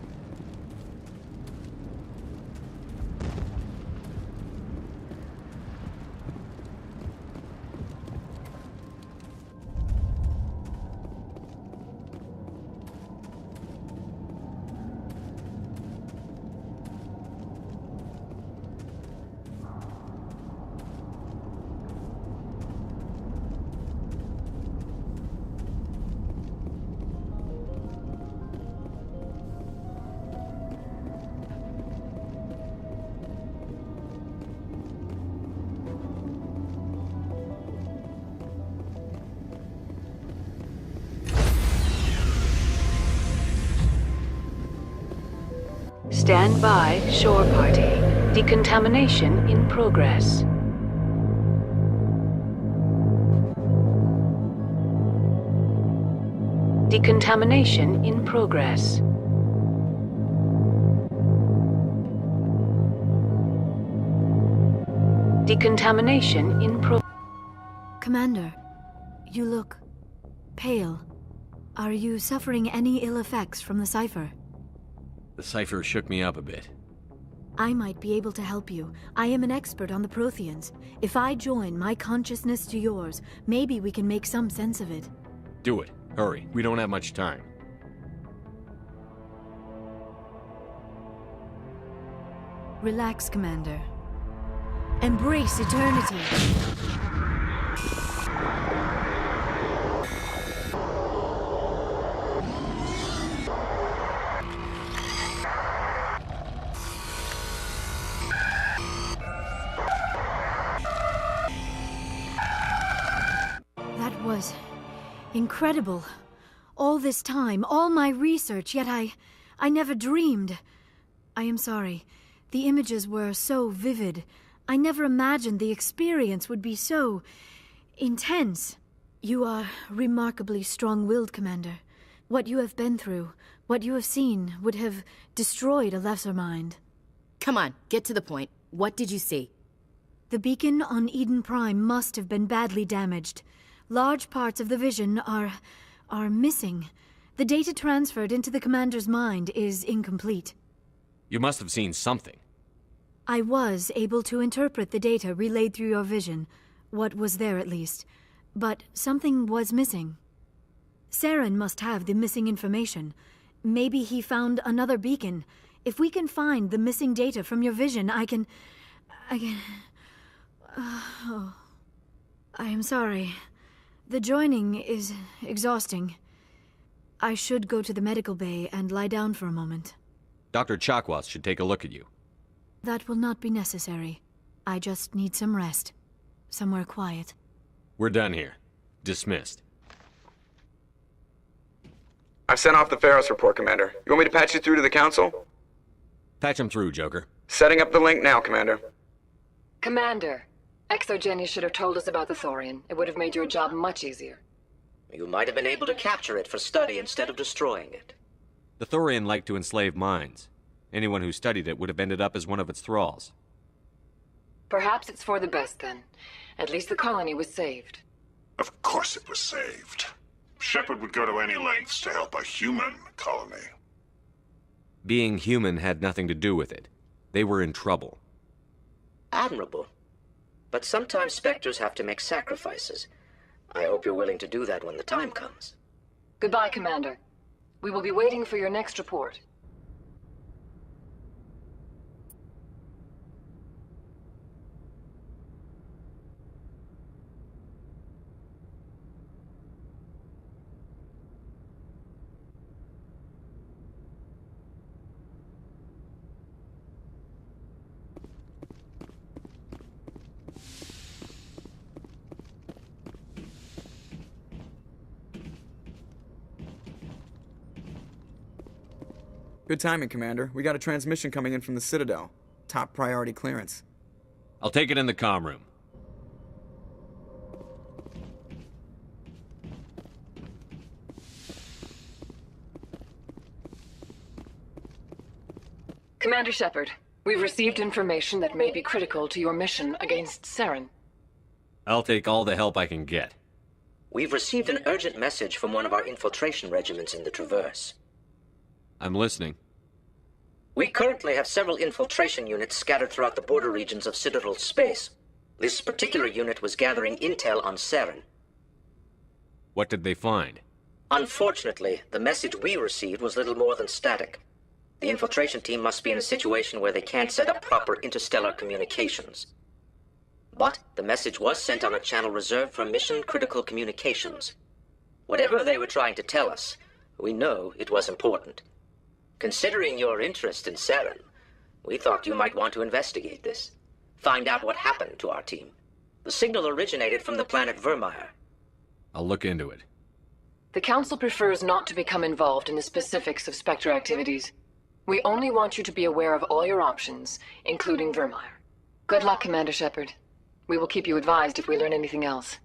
Stand by, shore party. Decontamination in progress. Decontamination in progress. Decontamination in Commander, you look pale. Are you suffering any ill effects from the cipher? The cipher shook me up a bit. I might be able to help you. I am an expert on the Protheans. If I join my consciousness to yours, maybe we can make some sense of it. Do it. Hurry. We don't have much time. Relax, Commander. Embrace eternity. That was incredible. All this time, all my research, yet I never dreamed. I am sorry. The images were so vivid. I never imagined the experience would be so intense. You are remarkably strong-willed, Commander. What you have been through, what you have seen, would have destroyed a lesser mind. Come on, get to the point. What did you see? The beacon on Eden Prime must have been badly damaged. Large parts of the vision are missing. The data transferred into the commander's mind is incomplete. You must have seen something. I was able to interpret the data relayed through your vision, what was there at least, but something was missing. Saren must have the missing information. Maybe he found another beacon. If we can find the missing data from your vision, I can... Oh. I am sorry. The joining is exhausting. I should go to the medical bay and lie down for a moment. Dr. Chakwas should take a look at you. That will not be necessary. I just need some rest. Somewhere quiet. We're done here. Dismissed. I've sent off the Feros report, Commander. You want me to patch you through to the Council? Patch him through, Joker. Setting up the link now, Commander. Commander, ExoGenny should have told us about the Thorian. It would have made your job much easier. You might have been able to capture it for study instead of destroying it. The Thorian liked to enslave minds. Anyone who studied it would have ended up as one of its thralls. Perhaps it's for the best, then. At least the colony was saved. Of course it was saved. Shepard would go to any lengths to help a human colony. Being human had nothing to do with it. They were in trouble. Admirable. But sometimes Spectres have to make sacrifices. I hope you're willing to do that when the time comes. Goodbye, Commander. We will be waiting for your next report. Good timing, Commander. We got a transmission coming in from the Citadel. Top priority clearance. I'll take it in the comm room. Commander Shepard, we've received information that may be critical to your mission against Saren. I'll take all the help I can get. We've received an urgent message from one of our infiltration regiments in the Traverse. I'm listening. We currently have several infiltration units scattered throughout the border regions of Citadel space. This particular unit was gathering intel on Saren. What did they find? Unfortunately, the message we received was little more than static. The infiltration team must be in a situation where they can't set up proper interstellar communications. But the message was sent on a channel reserved for mission-critical communications. Whatever they were trying to tell us, we know it was important. Considering your interest in Saren, we thought you might want to investigate this. Find out what happened to our team. The signal originated from the planet Vermeer. I'll look into it. The Council prefers not to become involved in the specifics of Spectre activities. We only want you to be aware of all your options, including Vermeer. Good luck, Commander Shepard. We will keep you advised if we learn anything else.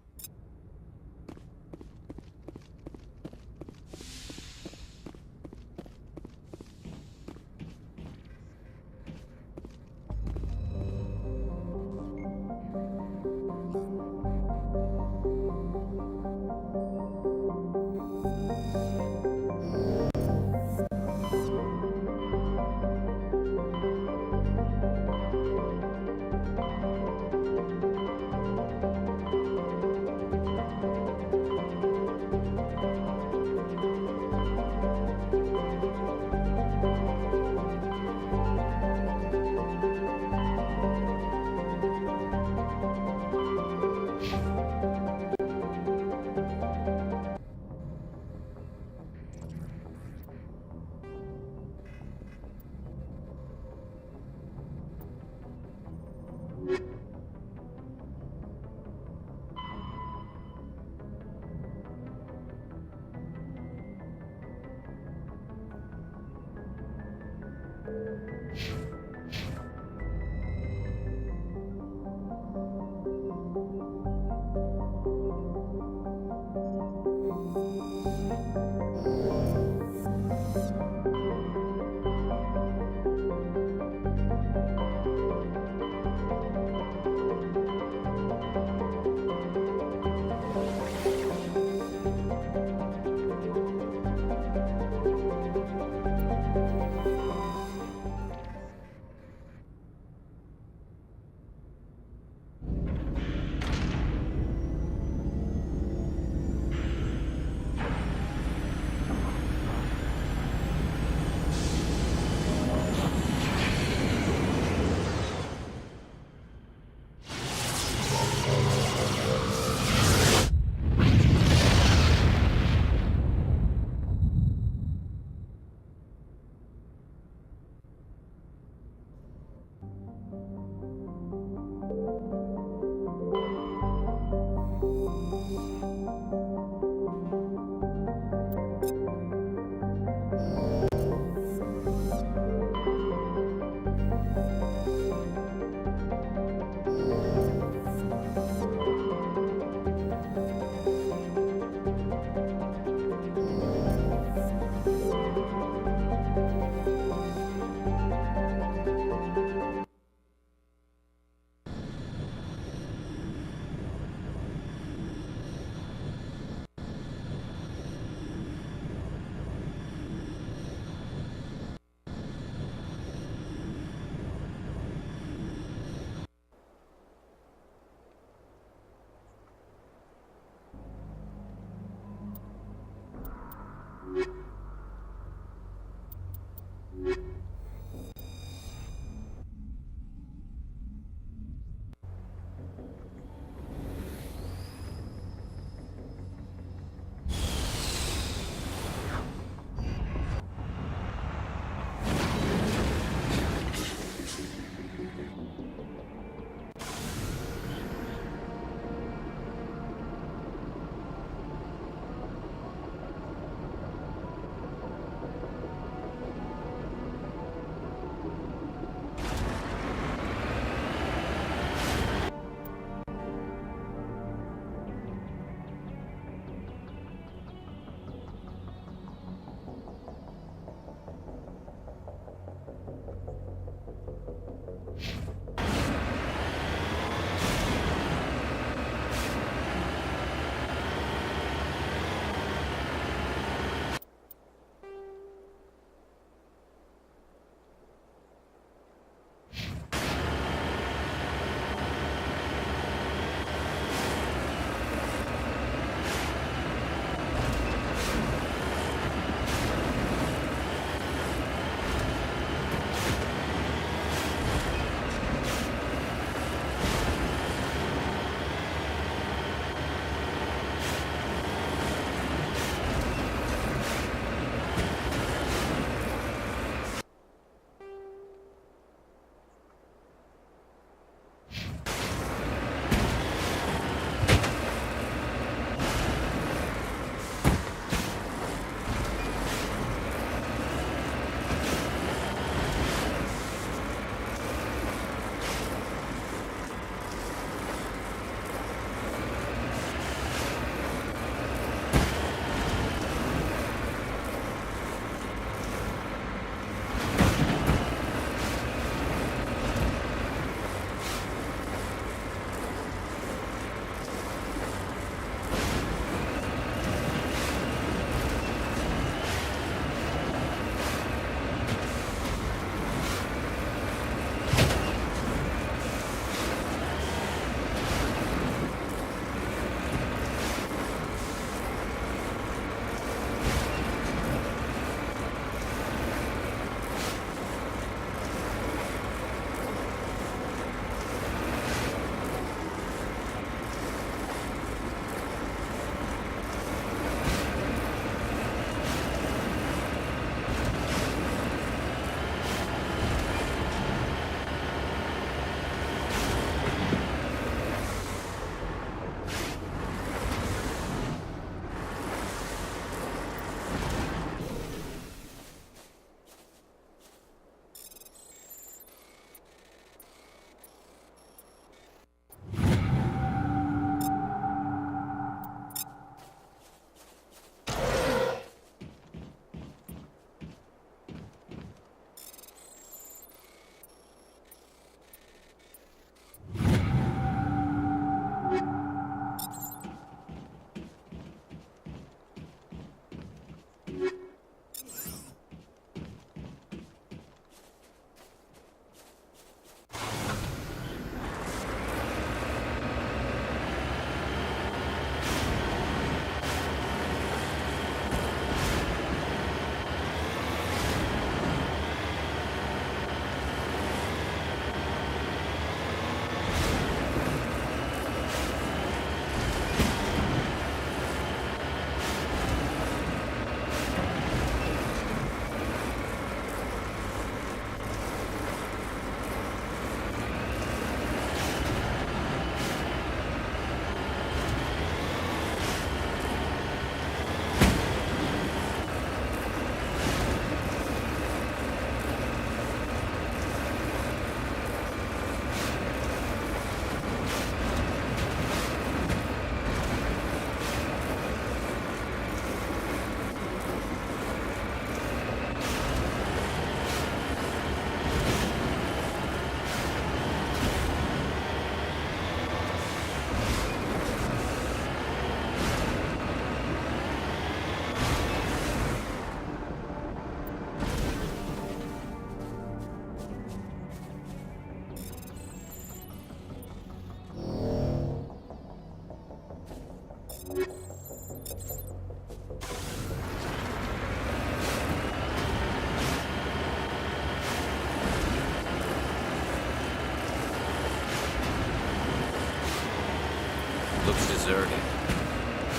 Looks deserted.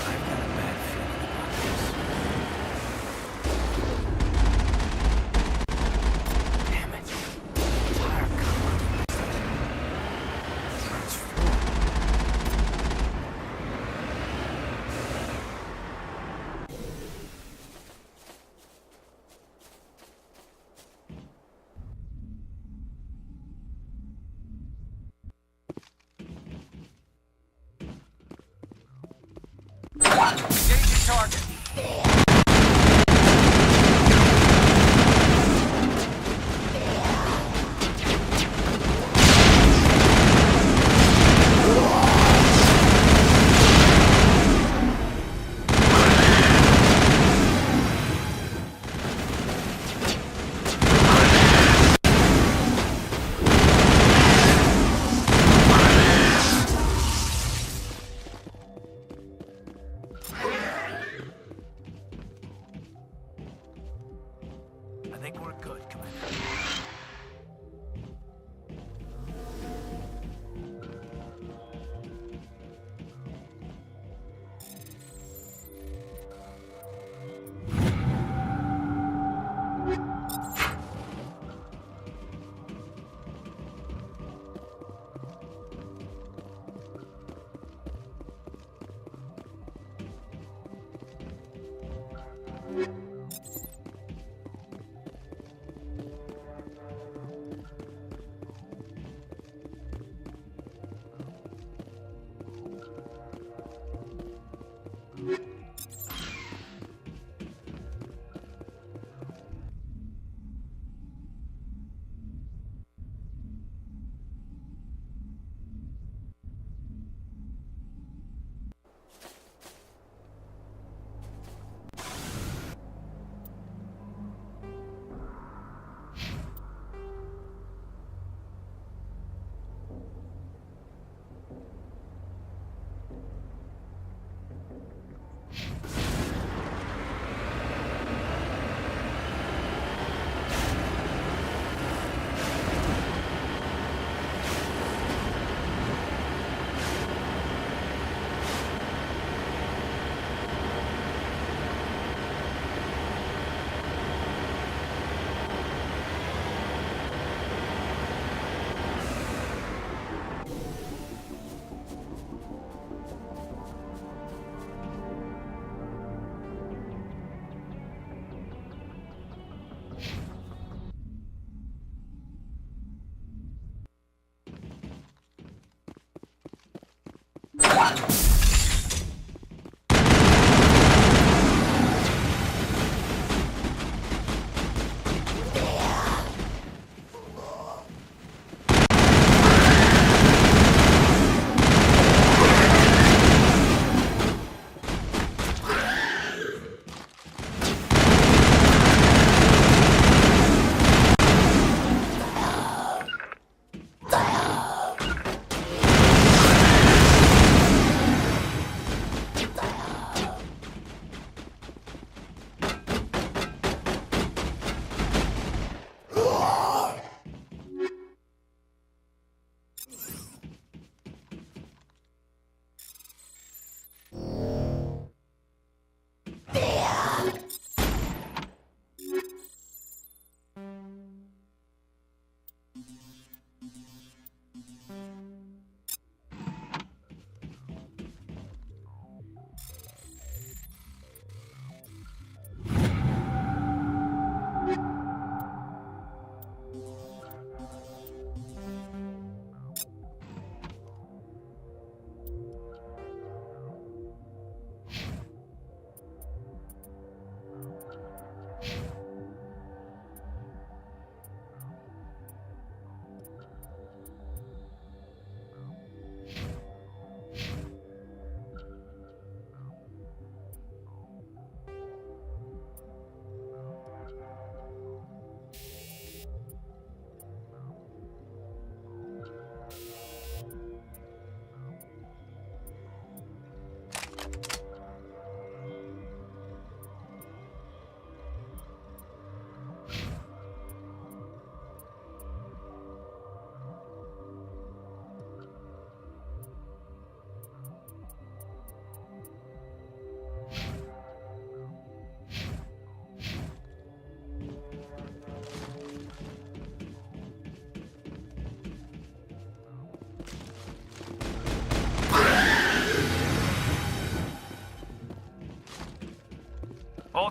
I've got a bad feeling about this. Damn it. The entire colony transformed. Engaging target. I think we're good, Commander.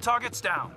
targets down.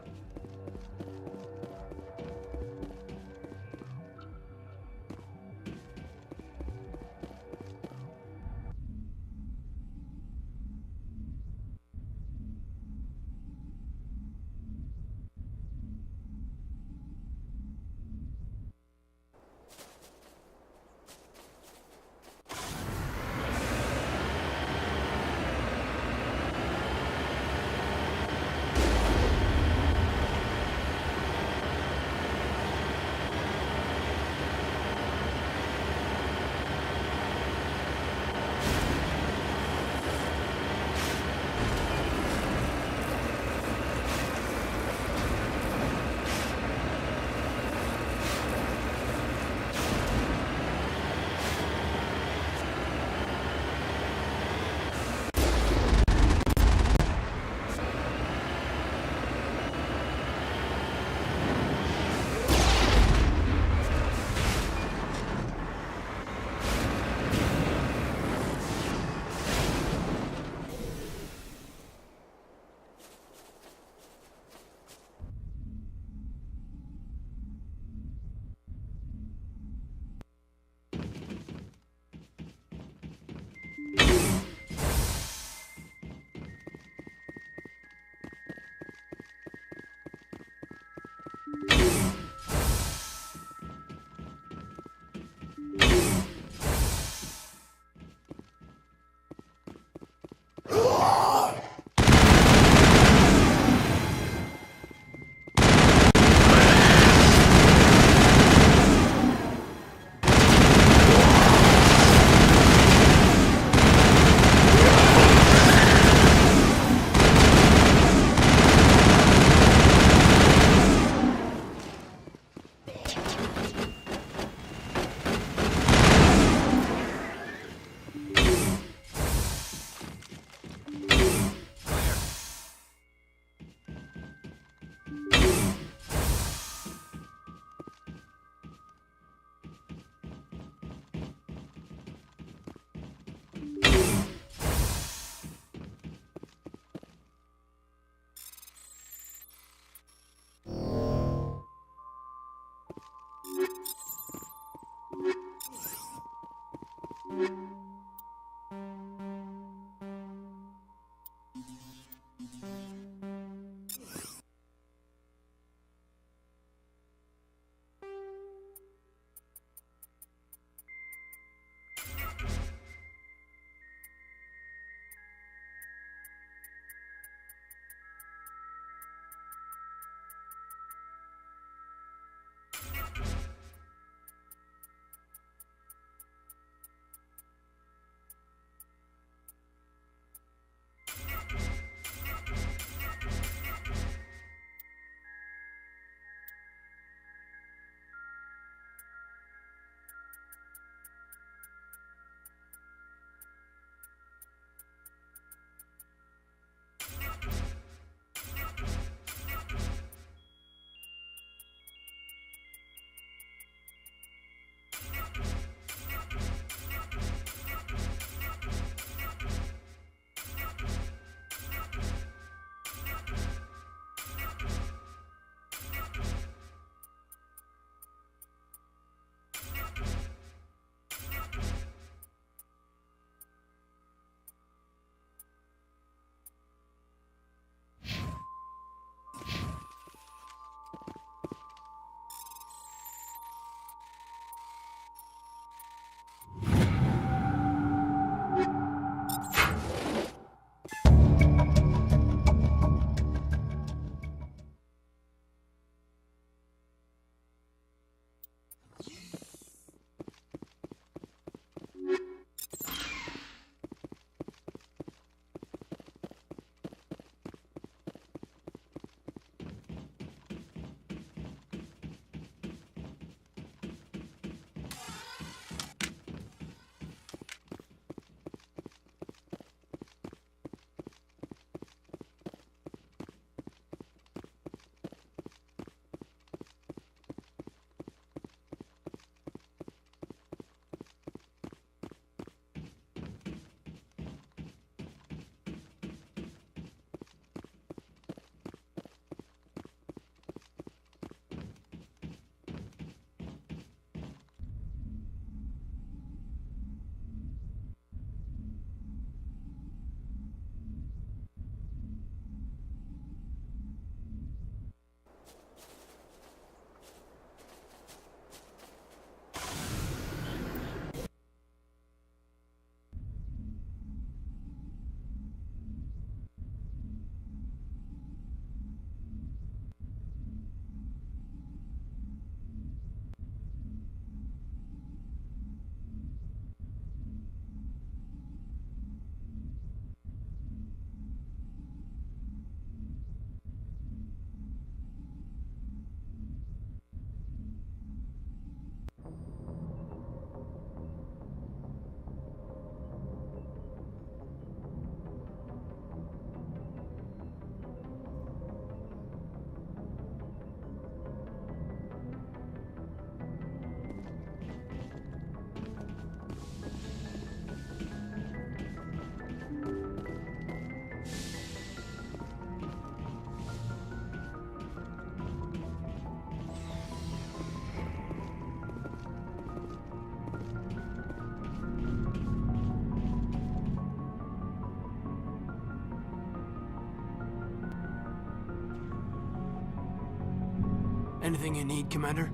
Anything you need, Commander?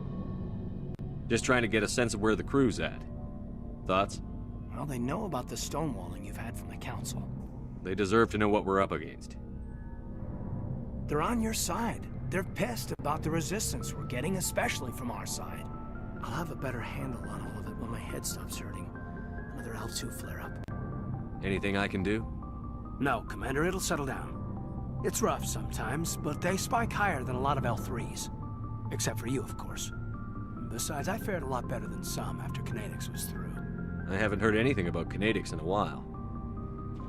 Just trying to get a sense of where the crew's at. Thoughts? Well, they know about the stonewalling you've had from the Council. They deserve to know what we're up against. They're on your side. They're pissed about the resistance we're getting, especially from our side. I'll have a better handle on all of it when my head stops hurting. Another L2 flare-up. Anything I can do? No, Commander, it'll settle down. It's rough sometimes, but they spike higher than a lot of L3s. Except for you, of course. Besides, I fared a lot better than some after Kinetics was through. I haven't heard anything about Kinetics in a while.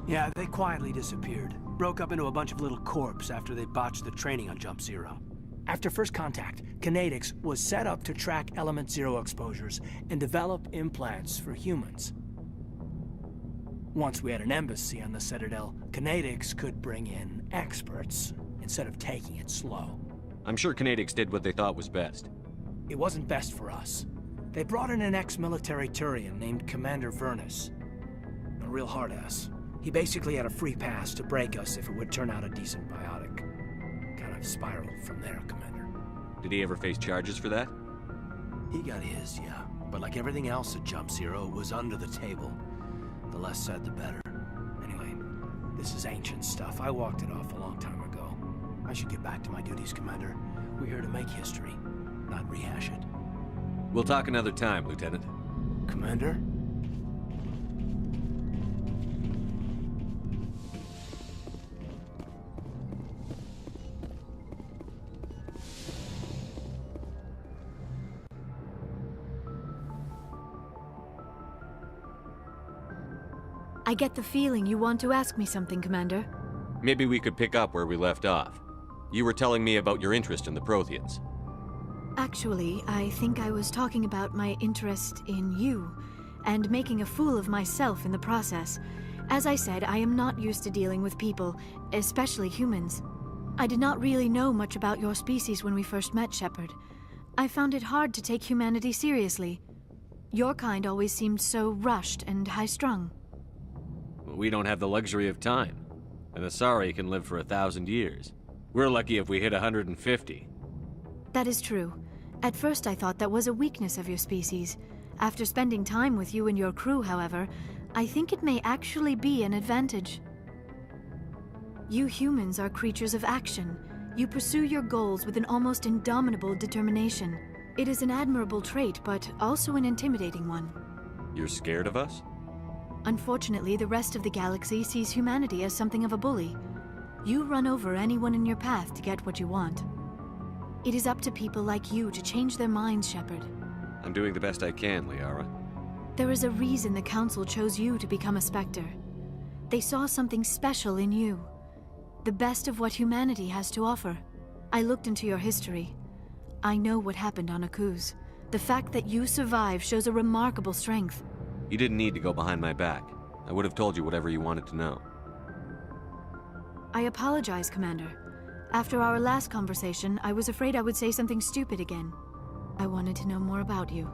Yeah, they quietly disappeared. Broke up into a bunch of little corps after they botched the training on Jump Zero. After first contact, Kinetics was set up to track Element Zero exposures and develop implants for humans. Once we had an embassy on the Citadel, Kinetics could bring in experts instead of taking it slow. I'm sure Kinetics did what they thought was best. It wasn't best for us. They brought in an ex-military Turian named Commander Vernus. A real hard-ass. He basically had a free pass to break us if it would turn out a decent biotic. Kind of spiraled from there, Commander. Did he ever face charges for that? He got his, yeah. But like everything else at Jump Zero, it was under the table. The less said, the better. Anyway, this is ancient stuff. I walked it off a long time ago. I should get back to my duties, Commander. We're here to make history, not rehash it. We'll talk another time, Lieutenant. Commander? I get the feeling you want to ask me something, Commander. Maybe we could pick up where we left off. You were telling me about your interest in the Protheans. Actually, I think I was talking about my interest in you, and making a fool of myself in the process. As I said, I am not used to dealing with people, especially humans. I did not really know much about your species when we first met, Shepard. I found it hard to take humanity seriously. Your kind always seemed so rushed and high-strung. We don't have the luxury of time. An Asari can live for 1,000 years. We're lucky if we hit 150. That is true. At first I thought that was a weakness of your species. After spending time with you and your crew, however, I think it may actually be an advantage. You humans are creatures of action. You pursue your goals with an almost indomitable determination. It is an admirable trait, but also an intimidating one. You're scared of us? Unfortunately, the rest of the galaxy sees humanity as something of a bully. You run over anyone in your path to get what you want. It is up to people like you to change their minds, Shepard. I'm doing the best I can, Liara. There is a reason the Council chose you to become a Spectre. They saw something special in you. The best of what humanity has to offer. I looked into your history. I know what happened on Akuz. The fact that you survived shows a remarkable strength. You didn't need to go behind my back. I would have told you whatever you wanted to know. I apologize, Commander. After our last conversation, I was afraid I would say something stupid again. I wanted to know more about you.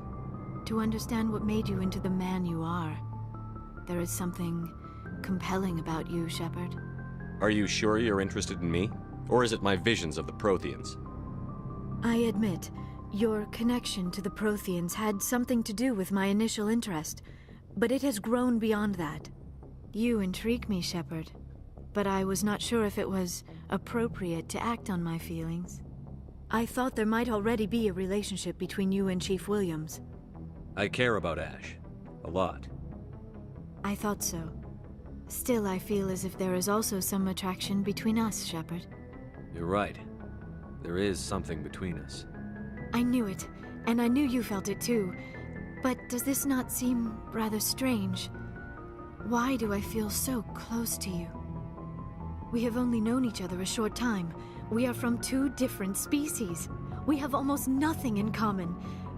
To understand what made you into the man you are. There is something compelling about you, Shepard. Are you sure you're interested in me? Or is it my visions of the Protheans? I admit, your connection to the Protheans had something to do with my initial interest, but it has grown beyond that. You intrigue me, Shepard, but I was not sure if it was appropriate to act on my feelings. I thought there might already be a relationship between you and Chief Williams. I care about Ash. A lot. I thought so. Still, I feel as if there is also some attraction between us, Shepard. You're right. There is something between us. I knew it, and I knew you felt it too. But does this not seem rather strange? Why do I feel so close to you? We have only known each other a short time. We are from two different species. We have almost nothing in common.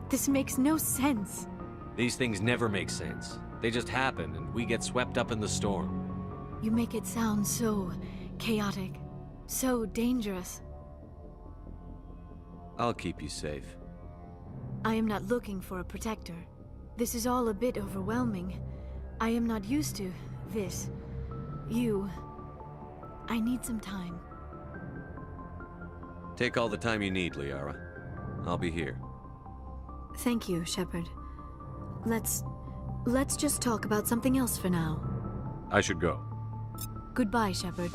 This makes no sense. These things never make sense. They just happen, and we get swept up in the storm. You make it sound so chaotic, so dangerous. I'll keep you safe. I am not looking for a protector. This is all a bit overwhelming. I am not used to this. You. I need some time. Take all the time you need, Liara. I'll be here. Thank you, Shepard. Let's just talk about something else for now. I should go. Goodbye, Shepard.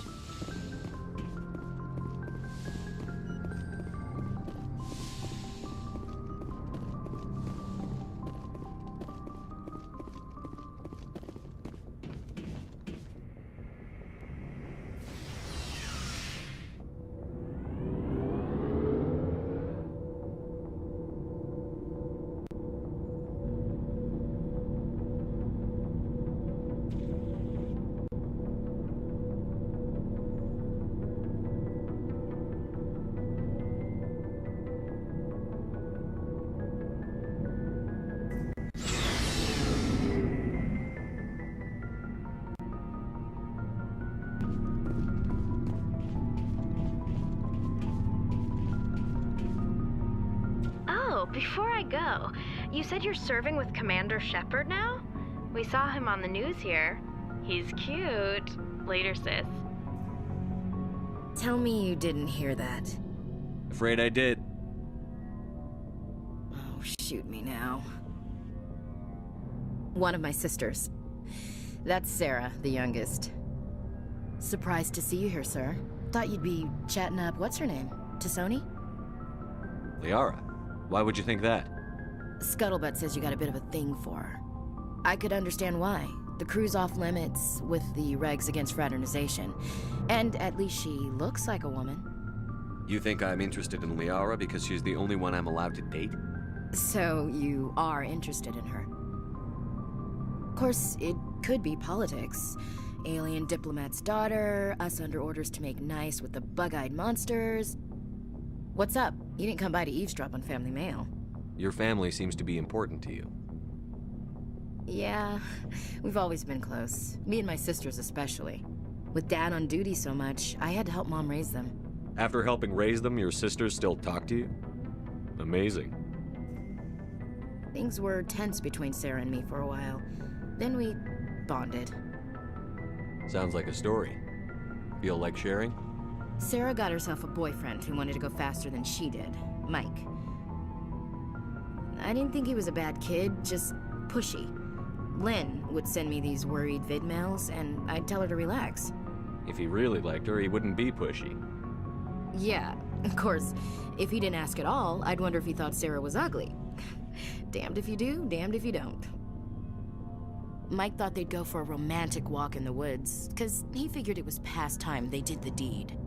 Before I go, you said you're serving with Commander Shepard now? We saw him on the news here. He's cute. Later, sis. Tell me you didn't hear that. Afraid I did. Oh, shoot me now. One of my sisters. That's Sarah, the youngest. Surprised to see you here, sir. Thought you'd be chatting up, what's her name? Tassoni? Liara, why would you think that? Scuttlebutt says you got a bit of a thing for her. I could understand why. The crew's off limits with the regs against fraternization. And at least she looks like a woman. You think I'm interested in Liara because she's the only one I'm allowed to date? So you are interested in her. Of course, it could be politics. Alien diplomat's daughter, us under orders to make nice with the bug-eyed monsters. What's up? You didn't come by to eavesdrop on Family Mail. Your family seems to be important to you. Yeah, we've always been close. Me and my sisters especially. With Dad on duty so much, I had to help Mom raise them. After helping raise them, your sisters still talk to you? Amazing. Things were tense between Sarah and me for a while. Then we bonded. Sounds like a story. Feel like sharing? Sarah got herself a boyfriend who wanted to go faster than she did, Mike. I didn't think he was a bad kid, just pushy. Lynn would send me these worried vid mails, and I'd tell her to relax. If he really liked her, he wouldn't be pushy. Yeah, of course, if he didn't ask at all, I'd wonder if he thought Sarah was ugly. Damned if you do, damned if you don't. Mike thought they'd go for a romantic walk in the woods, because he figured it was past time they did the deed.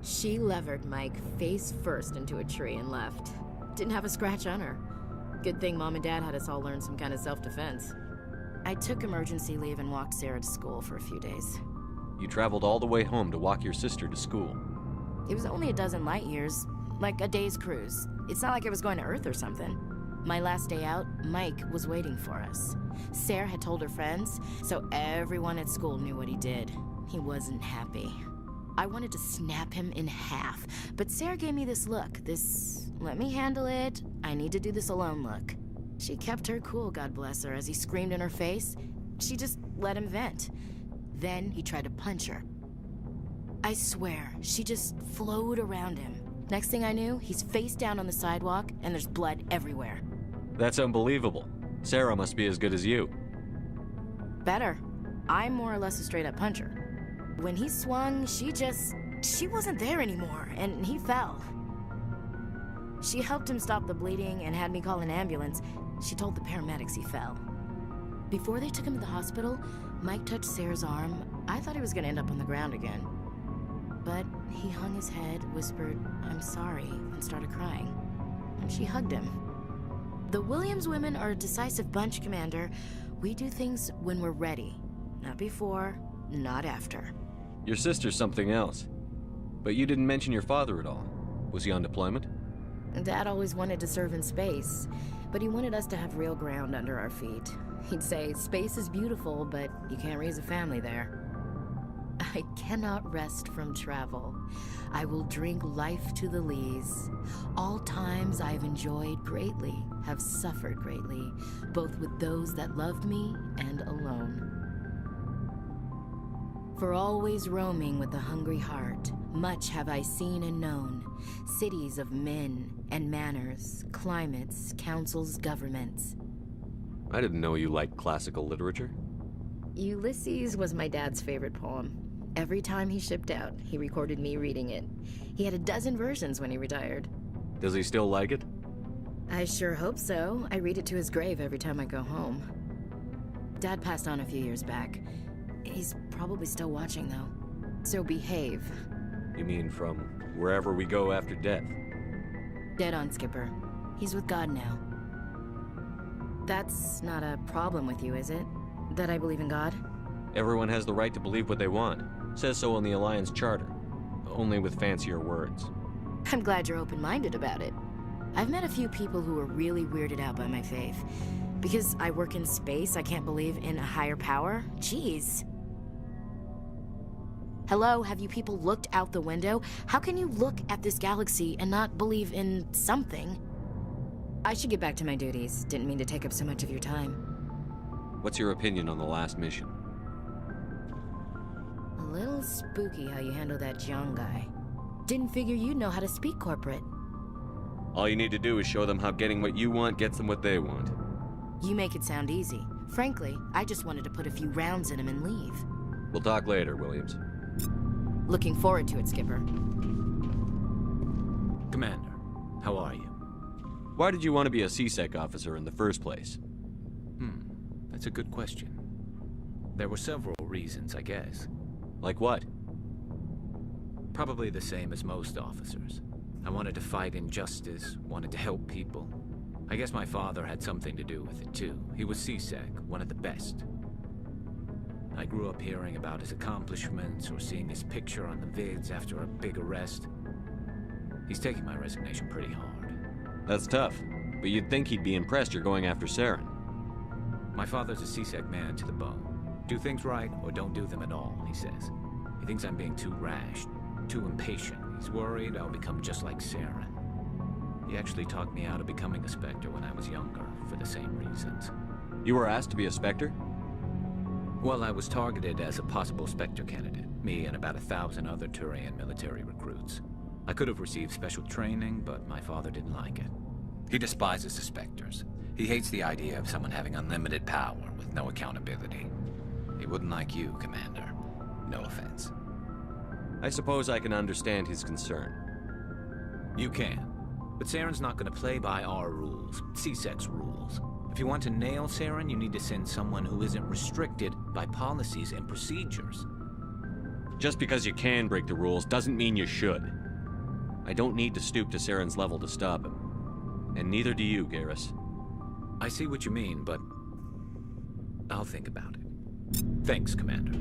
She levered Mike face first into a tree and left. Didn't have a scratch on her. Good thing Mom and Dad had us all learn some kind of self-defense. I took emergency leave and walked Sarah to school for a few days. You traveled all the way home to walk your sister to school. It was only a dozen light years, like a day's cruise. It's not like I was going to Earth or something. My last day out, Mike was waiting for us. Sarah had told her friends, so everyone at school knew what he did. He wasn't happy. I wanted to snap him in half, but Sarah gave me this look, this let me handle it, I need to do this alone look. She kept her cool, God bless her, as he screamed in her face. She just let him vent. Then he tried to punch her. I swear, she just flowed around him. Next thing I knew, he's face down on the sidewalk, and there's blood everywhere. That's unbelievable. Sarah must be as good as you. Better. I'm more or less a straight-up puncher. When he swung, she wasn't there anymore, and he fell. She helped him stop the bleeding and had me call an ambulance. She told the paramedics he fell. Before they took him to the hospital, Mike touched Sarah's arm. I thought he was going to end up on the ground again. But he hung his head, whispered, "I'm sorry," and started crying. And she hugged him. The Williams women are a decisive bunch, Commander. We do things when we're ready. Not before, not after. Your sister's something else. But you didn't mention your father at all. Was he on deployment? Dad always wanted to serve in space, but he wanted us to have real ground under our feet. He'd say, space is beautiful, but you can't raise a family there. I cannot rest from travel. I will drink life to the lees. All times I've enjoyed greatly, have suffered greatly, both with those that loved me and alone. For always roaming with a hungry heart, much have I seen and known. Cities of men and manners, climates, councils, governments. I didn't know you liked classical literature. Ulysses was my dad's favorite poem. Every time he shipped out, he recorded me reading it. He had a dozen versions when he retired. Does he still like it? I sure hope so. I read it to his grave every time I go home. Dad passed on a few years back. He's probably still watching, though. So behave. You mean from wherever we go after death? Dead on, Skipper. He's with God now. That's not a problem with you, is it? That I believe in God? Everyone has the right to believe what they want. Says so in the Alliance Charter. Only with fancier words. I'm glad you're open-minded about it. I've met a few people who are really weirded out by my faith. Because I work in space, I can't believe in a higher power? Jeez. Hello, have you people looked out the window? How can you look at this galaxy and not believe in something? I should get back to my duties. Didn't mean to take up so much of your time. What's your opinion on the last mission? A little spooky how you handle that young guy. Didn't figure you'd know how to speak corporate. All you need to do is show them how getting what you want gets them what they want. You make it sound easy. Frankly, I just wanted to put a few rounds in him and leave. We'll talk later, Williams. Looking forward to it, Skipper. Commander, how are you? Why did you want to be a CSEC officer in the first place? That's a good question. There were several reasons, I guess. Like what? Probably the same as most officers. I wanted to fight injustice, wanted to help people. I guess my father had something to do with it, too. He was CSEC, one of the best. I grew up hearing about his accomplishments or seeing his picture on the vids after a big arrest. He's taking my resignation pretty hard. That's tough, but you'd think he'd be impressed you're going after Saren. My father's a CSEC man to the bone. Do things right or don't do them at all, he says. He thinks I'm being too rash, too impatient. He's worried I'll become just like Saren. He actually talked me out of becoming a Spectre when I was younger, for the same reasons. You were asked to be a Spectre? Well, I was targeted as a possible Spectre candidate, me and about 1,000 other Turian military recruits. I could have received special training, but my father didn't like it. He despises the Spectres. He hates the idea of someone having unlimited power with no accountability. He wouldn't like you, Commander. No offense. I suppose I can understand his concern. You can. But Saren's not going to play by our rules, CSEC's rules. If you want to nail Saren, you need to send someone who isn't restricted by policies and procedures. Just because you can break the rules doesn't mean you should. I don't need to stoop to Saren's level to stop him. And neither do you, Garrus. I see what you mean, but I'll think about it. Thanks, Commander.